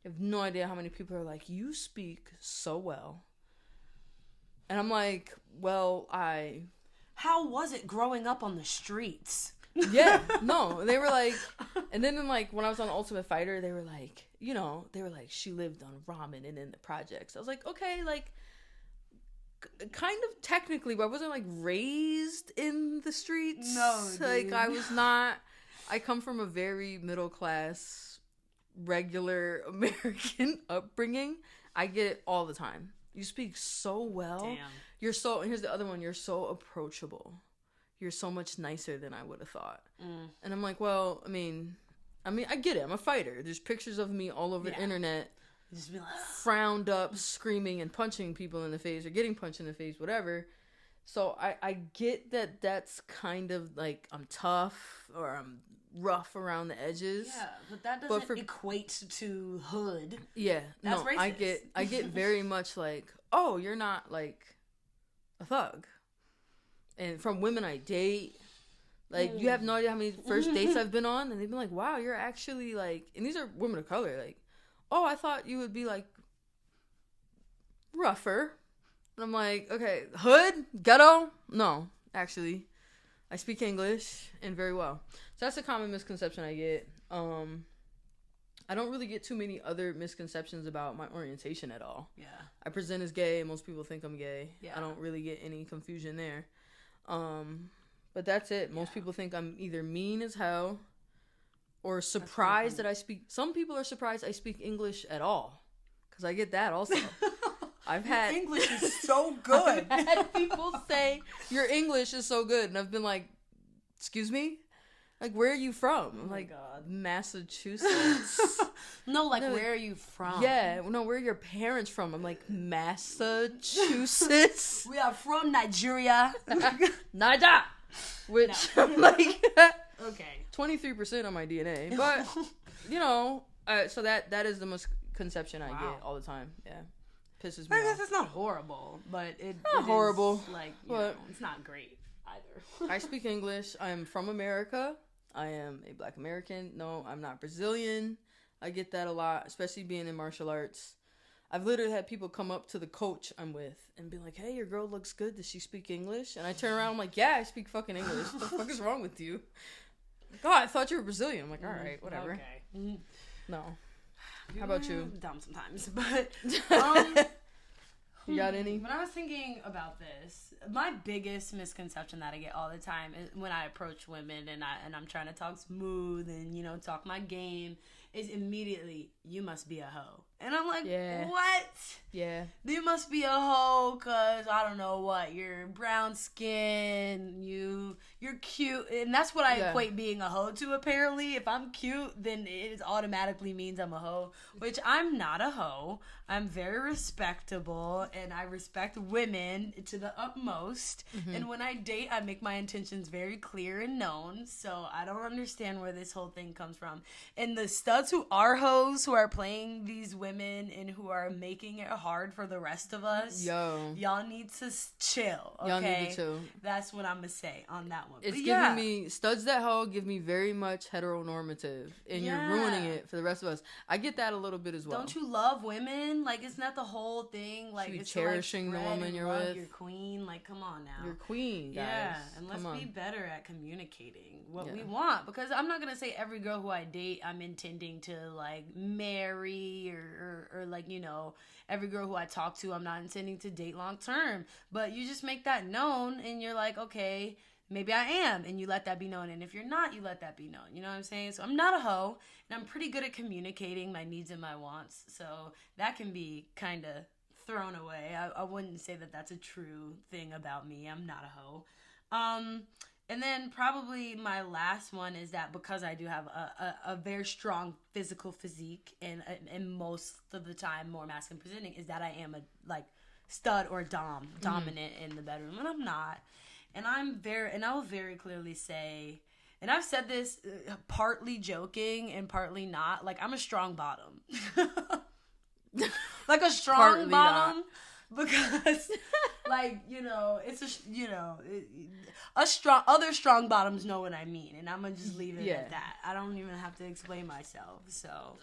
[SPEAKER 2] You have no idea how many people are like, you speak so well. And I'm like, well,
[SPEAKER 1] how was it growing up on the streets?
[SPEAKER 2] Yeah, no, they were like, and then like when I was on Ultimate Fighter, they were like, she lived on ramen and in the projects. I was like, okay, like, kind of technically, but I wasn't like raised in the streets.
[SPEAKER 1] No, dude.
[SPEAKER 2] Like I was not. I come from a very middle class, regular American upbringing. I get it all the time. You speak so well.
[SPEAKER 1] Damn.
[SPEAKER 2] You're so, and here's the other one, you're so approachable. You're so much nicer than I would have thought. And I'm like, well, I mean, I get it. I'm a fighter. There's pictures of me all over the internet.
[SPEAKER 1] Just be like,
[SPEAKER 2] frowned up, screaming and punching people in the face or getting punched in the face, whatever. So I get that that's kind of like I'm tough or I'm rough around the edges.
[SPEAKER 1] Yeah, but that doesn't equate to hood.
[SPEAKER 2] Yeah,
[SPEAKER 1] that's racist.
[SPEAKER 2] I get very much like, oh, you're not like a thug. And from women I date, like you have no idea how many first dates I've been on, and they've been like, wow, you're actually like, and these are women of color, like, oh, I thought you would be like rougher. And I'm like, okay, hood, ghetto, no, actually. I speak English and very well. So that's a common misconception I get. I don't really get too many other misconceptions about my orientation at all. Yeah. I present as gay. Most people think I'm gay. Yeah. I don't really get any confusion there. But that's it. Most people think I'm either mean as hell or surprised that I speak. Some people are surprised I speak English at all. Because I get that also. I've had
[SPEAKER 1] English is so good.
[SPEAKER 2] I've had people say your English is so good, and I've been like, "Excuse me, like where are you from?" I'm like, God. Massachusetts.
[SPEAKER 1] No, like where are you from?
[SPEAKER 2] Yeah, no, where are your parents from? I'm like Massachusetts.
[SPEAKER 1] We are from Nigeria.
[SPEAKER 2] Niger, which I'm like,
[SPEAKER 1] okay,
[SPEAKER 2] 23% on my DNA, but so that is the misconception I get all the time. Yeah. Pisses me
[SPEAKER 1] I guess
[SPEAKER 2] off.
[SPEAKER 1] it's not horrible, but it's
[SPEAKER 2] not horrible.
[SPEAKER 1] Like, it's not great either.
[SPEAKER 2] I speak English. I'm from America. I am a Black American. No, I'm not Brazilian. I get that a lot, especially being in martial arts. I've literally had people come up to the coach I'm with and be like, "Hey, your girl looks good. Does she speak English?" And I turn around, I'm like, "Yeah, I speak fucking English. What the fuck is wrong with you?" God, I thought you were Brazilian. I'm like, all right, whatever. Okay. No. How about you?
[SPEAKER 1] Dumb sometimes, but
[SPEAKER 2] You got any?
[SPEAKER 1] When I was thinking about this, my biggest misconception that I get all the time is when I approach women and I'm trying to talk smooth and, you know, talk my game, is immediately, you must be a hoe. And I'm like, what?
[SPEAKER 2] Yeah.
[SPEAKER 1] You must be a hoe because, I don't know what, you're brown skin, you're cute. And that's what I equate being a hoe to, apparently. If I'm cute, then it automatically means I'm a hoe, which I'm not a hoe. I'm very respectable, and I respect women to the utmost. Mm-hmm. And when I date, I make my intentions very clear and known. So I don't understand where this whole thing comes from. And the studs who are hoes, who are playing these women and who are making it hard for the rest of us, y'all need to chill. Okay?
[SPEAKER 2] Y'all need to chill.
[SPEAKER 1] That's what I'm gonna say on that one.
[SPEAKER 2] It's giving me studs that hoe give me very much heteronormative, and you're ruining it for the rest of us. I get that a little bit as well.
[SPEAKER 1] Don't you love women? Like, it's not the whole thing. Like, it's
[SPEAKER 2] cherishing the woman you're with.
[SPEAKER 1] Your queen. Like, come on now.
[SPEAKER 2] Your queen, guys.
[SPEAKER 1] Yeah, and let's be better at communicating what we want. Because I'm not gonna say every girl who I date I'm intending to like marry or like, you know, every girl who I talk to I'm not intending to date long term. But you just make that known, and you're like, okay, maybe I am, and you let that be known. And if you're not, you let that be known. You know what I'm saying? So I'm not a hoe, and I'm pretty good at communicating my needs and my wants. So that can be kind of thrown away. I wouldn't say that that's a true thing about me. I'm not a hoe. And then probably my last one is that because I do have a very strong physical physique, and most of the time more masculine presenting, is that I am a like stud or dominant in the bedroom, and I'm not. And I will very clearly say, and I've said this partly joking and partly not, like, I'm a strong bottom. Like a strong partly bottom not. Because like, you know, it's other strong bottoms know what I mean, and I'm gonna just leave it at that. I don't even have to explain myself. So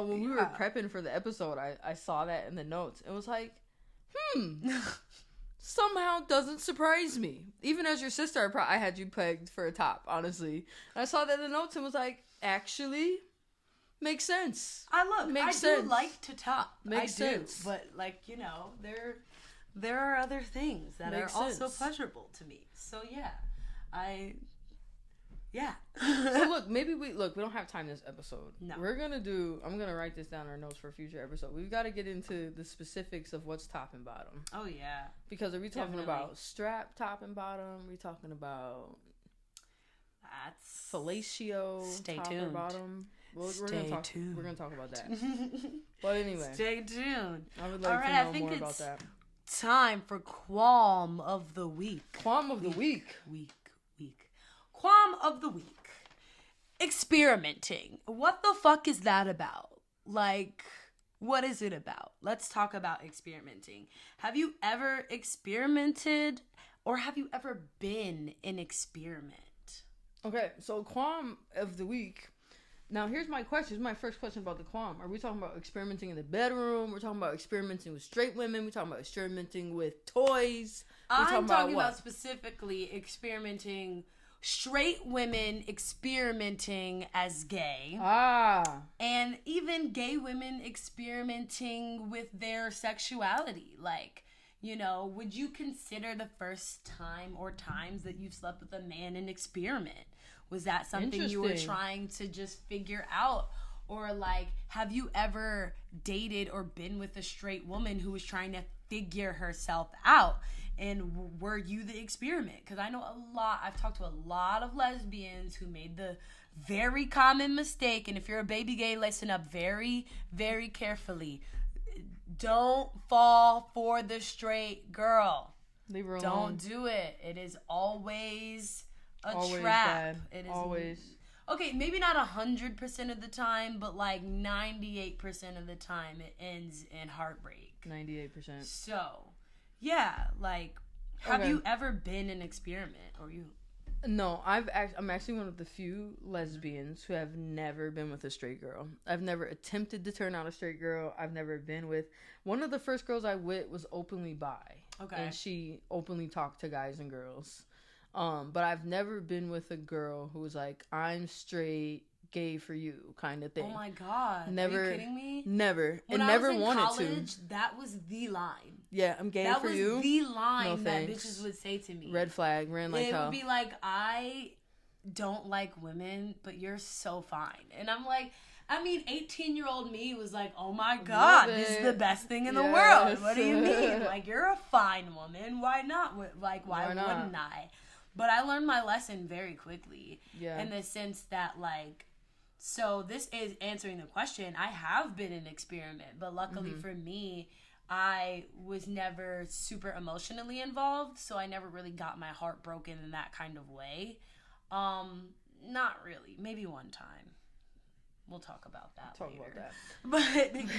[SPEAKER 2] when we were prepping for the episode, I saw that in the notes. It was like, somehow doesn't surprise me. Even as your sister, I had you pegged for a top, honestly. And I saw that in the notes and was like, actually, makes sense.
[SPEAKER 1] I do like to top.
[SPEAKER 2] Makes sense.
[SPEAKER 1] But, like, you know, there are other things that are also pleasurable to me. So,
[SPEAKER 2] So look, we don't have time this episode.
[SPEAKER 1] No.
[SPEAKER 2] I'm gonna write this down in our notes for a future episode. We've got to get into the specifics of what's top and bottom.
[SPEAKER 1] Oh yeah.
[SPEAKER 2] Because are we talking about strap top and bottom? Are we talking about
[SPEAKER 1] that's
[SPEAKER 2] fellatio top
[SPEAKER 1] tuned.
[SPEAKER 2] or bottom? Well,
[SPEAKER 1] tuned.
[SPEAKER 2] We're gonna talk about that. But anyway,
[SPEAKER 1] stay tuned.
[SPEAKER 2] I would like to know more about that.
[SPEAKER 1] Time for qualm of the week.
[SPEAKER 2] Qualm of the week.
[SPEAKER 1] Qualm of the week. Experimenting. What the fuck is that about? Like, what is it about? Let's talk about experimenting. Have you ever experimented, or have you ever been an experiment?
[SPEAKER 2] Okay, so qualm of the week. Now, here's my question. Here's my first question about the qualm. Are we talking about experimenting in the bedroom? We're talking about experimenting with straight women? We're talking about experimenting with toys?
[SPEAKER 1] I'm talking about specifically experimenting, straight women experimenting as gay. And even gay women experimenting with their sexuality. Like, you know, would you consider the first time or times that you've slept with a man an experiment? Was that something you were trying to just figure out? Or, like, have you ever dated or been with a straight woman who was trying to figure herself out? And were you the experiment? Because I know I've talked to a lot of lesbians who made the very common mistake. And if you're a baby gay, listen up very, very carefully. Don't fall for the straight girl.
[SPEAKER 2] Leave her alone.
[SPEAKER 1] Don't do it. It is always
[SPEAKER 2] always
[SPEAKER 1] trap.
[SPEAKER 2] Bad.
[SPEAKER 1] It is
[SPEAKER 2] always.
[SPEAKER 1] Okay, maybe not 100% of the time, but like 98% of the time it ends in heartbreak.
[SPEAKER 2] 98%.
[SPEAKER 1] So, yeah, like, have you ever been an experiment, or you?
[SPEAKER 2] No, I'm actually one of the few lesbians who have never been with a straight girl. I've never attempted to turn out a straight girl. I've never been with. One of the first girls I with was openly bi.
[SPEAKER 1] Okay.
[SPEAKER 2] And she openly talked to guys and girls. But I've never been with a girl who was like, I'm straight, gay for you kind of thing.
[SPEAKER 1] Oh my God.
[SPEAKER 2] Never.
[SPEAKER 1] Are you kidding me?
[SPEAKER 2] Never.
[SPEAKER 1] When
[SPEAKER 2] and
[SPEAKER 1] I
[SPEAKER 2] never
[SPEAKER 1] was in
[SPEAKER 2] wanted
[SPEAKER 1] college,
[SPEAKER 2] to.
[SPEAKER 1] that was the line.
[SPEAKER 2] Yeah, I'm gay for you.
[SPEAKER 1] That was the line that
[SPEAKER 2] thanks.
[SPEAKER 1] bitches would say to me.
[SPEAKER 2] Red flag, ran like hell.
[SPEAKER 1] It would be like, I don't like women, but you're so fine. And I'm like, 18-year-old me was like, oh my God, this is the best thing in the world. What do you mean? Like, you're a fine woman. Why not? Like, why wouldn't I? But I learned my lesson very quickly. Yeah. In the sense that, like, so this is answering the question. I have been an experiment, but luckily for me, I was never super emotionally involved, so I never really got my heart broken in that kind of way. Not really. Maybe one time. We'll talk about that later. But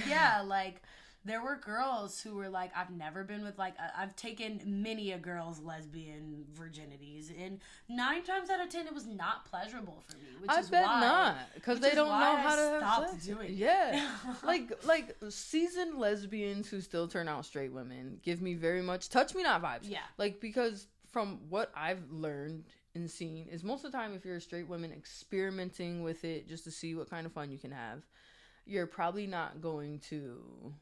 [SPEAKER 1] yeah, like, there were girls who were like, I've never been with, like, I've taken many a girl's lesbian virginities, and 9 times out of 10 it was not pleasurable for me.
[SPEAKER 2] I bet not, because they don't know how to
[SPEAKER 1] stop doing it.
[SPEAKER 2] Yeah, like seasoned lesbians who still turn out straight women give me very much touch me not vibes.
[SPEAKER 1] Yeah,
[SPEAKER 2] like, because from what I've learned and seen is most of the time if you're a straight woman experimenting with it just to see what kind of fun you can have, you're probably not going to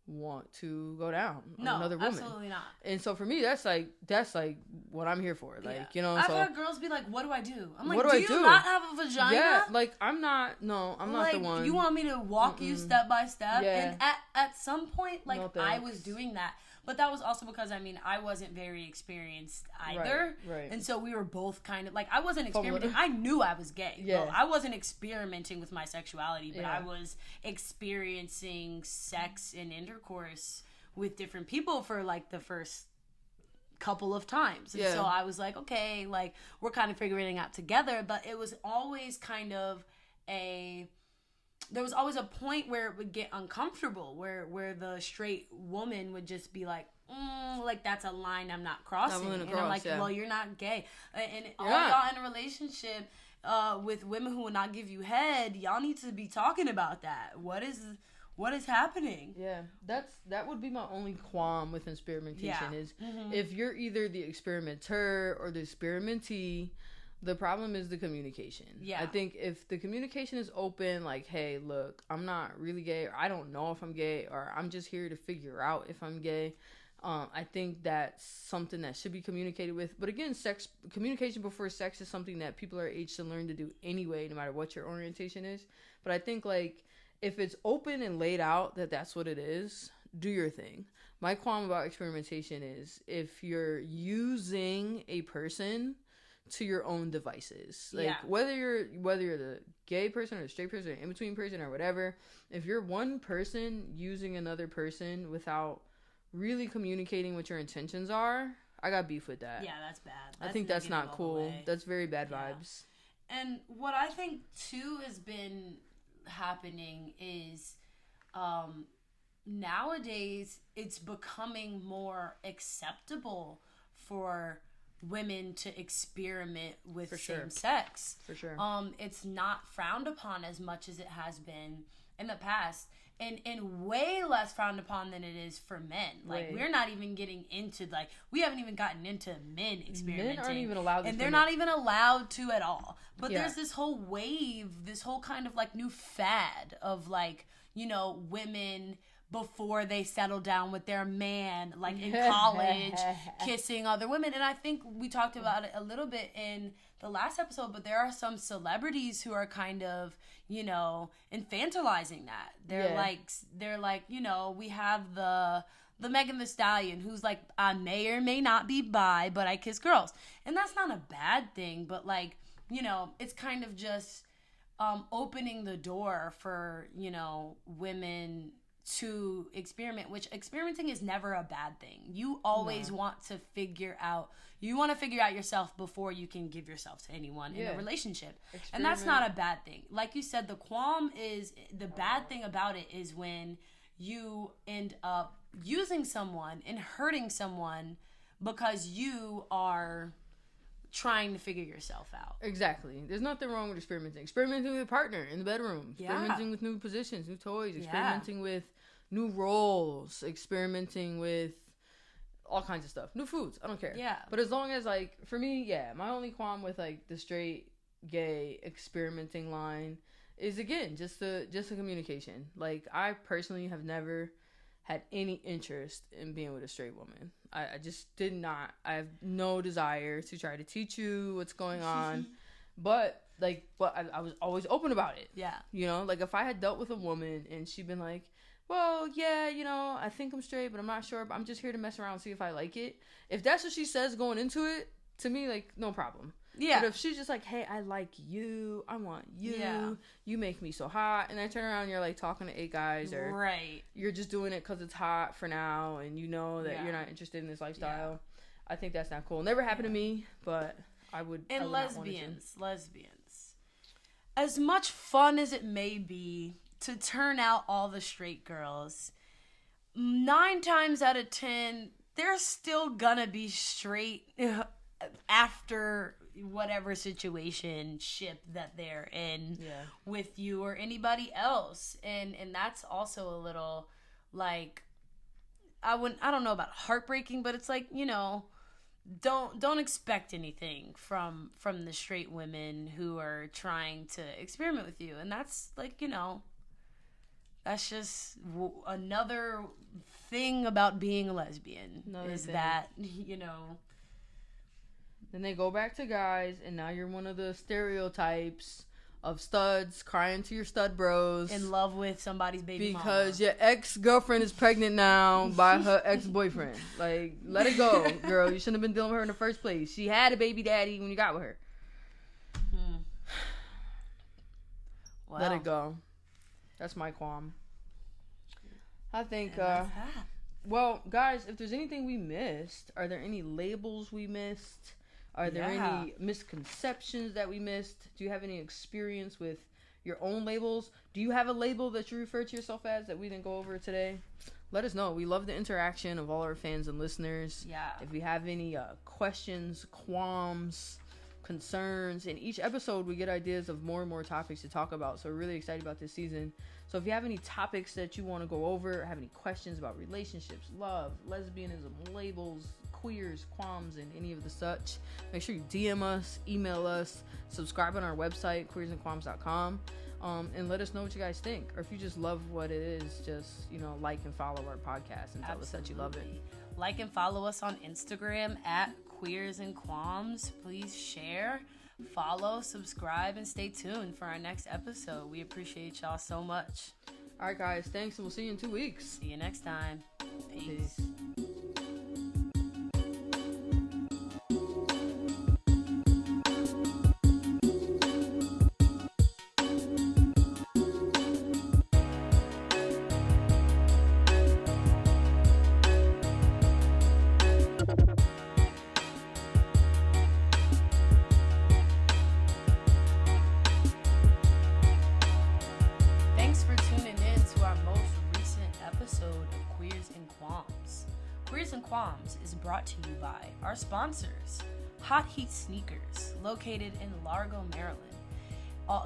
[SPEAKER 2] want to go down on another woman.
[SPEAKER 1] Absolutely not.
[SPEAKER 2] And so for me, that's like what I'm here for. Like, you know,
[SPEAKER 1] I've had girls be like, what do I do? I'm like,
[SPEAKER 2] what do I do?
[SPEAKER 1] Not have a vagina?
[SPEAKER 2] Yeah, like, I'm not the one.
[SPEAKER 1] You want me to walk you step by step? Yeah. And at some point, like, no, I was doing that. But that was also because, I wasn't very experienced either. Right. And so we were both kind of, like, I wasn't experimenting. I knew I was gay. Yeah. Well, I wasn't experimenting with my sexuality, but I was experiencing sex and intercourse with different people for, like, the first couple of times. And so I was like, okay, like, we're kind of figuring it out together. But it was always kind of there was always a point where it would get uncomfortable, where the straight woman would just be like, like, that's a line I'm not crossing. And I'm like, well, you're not gay. And all y'all in a relationship with women who will not give you head, y'all need to be talking about that. What is happening? Yeah,
[SPEAKER 2] that would be my only qualm with experimentation is if you're either the experimenter or the experimentee, the problem is the communication. Yeah. I think if the communication is open, like, hey, look, I'm not really gay, or I don't know if I'm gay, or I'm just here to figure out if I'm gay, I think that's something that should be communicated with. But again, communication before sex is something that people are aged to learn to do anyway, no matter what your orientation is. But I think, like, if it's open and laid out that that's what it is, do your thing. My qualm about experimentation is if you're using a person to your own devices, like whether you're the gay person or the straight person or in between person or whatever, if you're one person using another person without really communicating what your intentions are, I got beef with that.
[SPEAKER 1] Yeah, that's bad.
[SPEAKER 2] I think that's not cool. That's very bad vibes.
[SPEAKER 1] And what I think too has been happening is nowadays it's becoming more acceptable for women to experiment with same sex. For sure. It's not frowned upon as much as it has been in the past, and way less frowned upon than it is for men. Like, we're not even getting into, like, we haven't even gotten into men experimenting. Men aren't even allowed to, and they're not even allowed to at all. But there's this whole wave, this whole kind of, like, new fad of, like, you know, women before they settle down with their man, like in college, kissing other women. And I think we talked about it a little bit in the last episode, but there are some celebrities who are kind of, you know, infantilizing that. They're like, you know, we have the Megan Thee Stallion who's like, I may or may not be bi, but I kiss girls. And that's not a bad thing, but, like, you know, it's kind of just opening the door for, you know, women to experiment, which experimenting is never a bad thing. You always want to figure out yourself before you can give yourself to anyone in a relationship. And that's not a bad thing. Like you said, the qualm is, the bad thing about it is when you end up using someone and hurting someone because you are trying to figure yourself out. Exactly. There's nothing wrong with experimenting. Experimenting with a partner in the bedroom. Experimenting with new positions, new toys. Experimenting with new roles. Experimenting with all kinds of stuff. New foods. I don't care. Yeah. But as long as, like, for me, my only qualm with, like, the straight
[SPEAKER 2] gay, experimenting line is, again, just a communication. Like, I personally have never had any interest in being with a straight woman. I just did not. I have no desire to try to teach you what's going on. But I was always open about it.
[SPEAKER 1] Yeah.
[SPEAKER 2] You know, like, if I had dealt with a woman and she'd been like, well, yeah, you know, I think I'm straight, but I'm not sure. But I'm just here to mess around and see if I like it. If that's what she says going into it, to me, like, no problem.
[SPEAKER 1] Yeah.
[SPEAKER 2] But if she's just like, hey, I like you, I want you, you make me so hot, and I turn around and you're like talking to 8 guys, or
[SPEAKER 1] right,
[SPEAKER 2] you're just doing it because it's hot for now, and you know that you're not interested in this lifestyle, I think that's not cool. Never happened to me, but I would.
[SPEAKER 1] And
[SPEAKER 2] I would
[SPEAKER 1] lesbians, as much fun as it may be to turn out all the straight girls, 9 times out of 10, they're still gonna be straight after whatever situationship that they're in with you or anybody else. And that's also a little, like, I don't know about heartbreaking, but it's like, you know, don't expect anything from the straight women who are trying to experiment with you. And that's, like, you know, that's just another thing about being a lesbian. That, you know,
[SPEAKER 2] then they go back to guys, and now you're one of the stereotypes of studs crying to your stud bros.
[SPEAKER 1] In love with somebody's baby mama.
[SPEAKER 2] Because your ex-girlfriend is pregnant now by her ex-boyfriend. Like, let it go, girl. You shouldn't have been dealing with her in the first place. She had a baby daddy when you got with her. Wow. Let it go. That's my qualm. I think, well, guys, if there's anything we missed, are there any labels we missed? Are there any misconceptions that we missed? Do you have any experience with your own labels? Do you have a label that you refer to yourself as that we didn't go over today? Let us know. We love the interaction of all our fans and listeners.
[SPEAKER 1] Yeah.
[SPEAKER 2] If you have any questions, qualms, concerns, in each episode we get ideas of more and more topics to talk about. So we're really excited about this season. So if you have any topics that you want to go over, have any questions about relationships, love, lesbianism, labels, queers, qualms, and any of the such, make sure you DM us, email us, subscribe on our website, queersandqualms.com, and let us know what you guys think. Or if you just love what it is, just, you know, like and follow our podcast and tell us that you love it.
[SPEAKER 1] Like and follow us on Instagram at Queers and Qualms. Please share, follow, subscribe, and stay tuned for our next episode. We appreciate y'all so much.
[SPEAKER 2] All right, guys. Thanks, and we'll see you in 2 weeks.
[SPEAKER 1] See you next time. Peace. Thanks for tuning in to our most recent episode of Queers and Qualms. Queers and Qualms is brought to you by our sponsors, Hot Heat Sneakers, located in Largo, Maryland.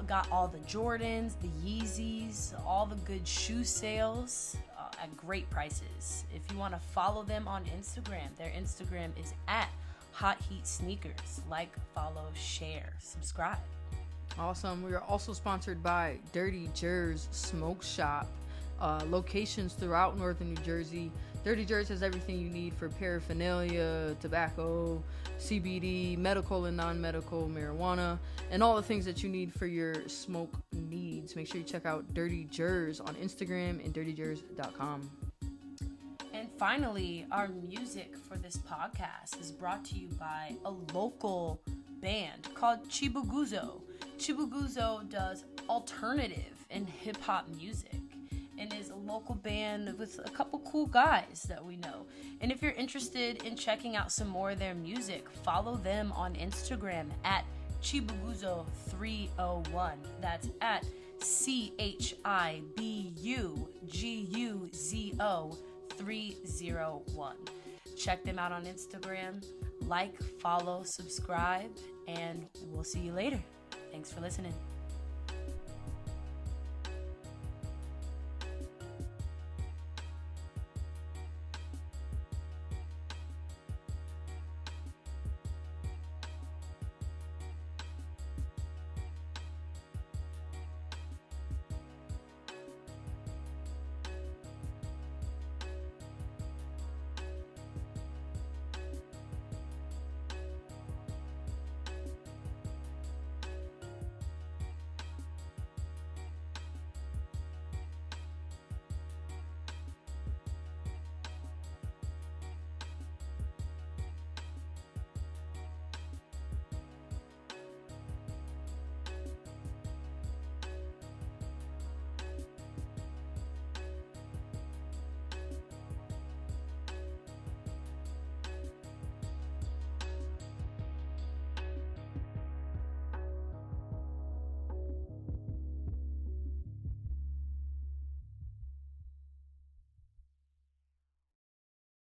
[SPEAKER 1] Got all the Jordans, the Yeezys, all the good shoe sales at great prices. If you want to follow them on Instagram, their Instagram is at Hot Heat Sneakers. Like, follow, share, subscribe.
[SPEAKER 2] Awesome. We are also sponsored by Dirty Jers Smoke Shop, locations throughout northern New Jersey. Dirty Jers has everything you need for paraphernalia, tobacco, CBD, medical and non-medical marijuana, and all the things that you need for your smoke needs. Make sure you check out Dirty Jers on Instagram and dirtyjers.com.
[SPEAKER 1] And finally, our music for this podcast is brought to you by a local band called Chibuguzo. Chibuguzo does alternative and hip-hop music and is a local band with a couple cool guys that we know. And if you're interested in checking out some more of their music, follow them on Instagram at Chibuguzo301. That's at CHIBUGUZO 301. Check them out on Instagram. Like, follow, subscribe, and we'll see you later. Thanks for listening.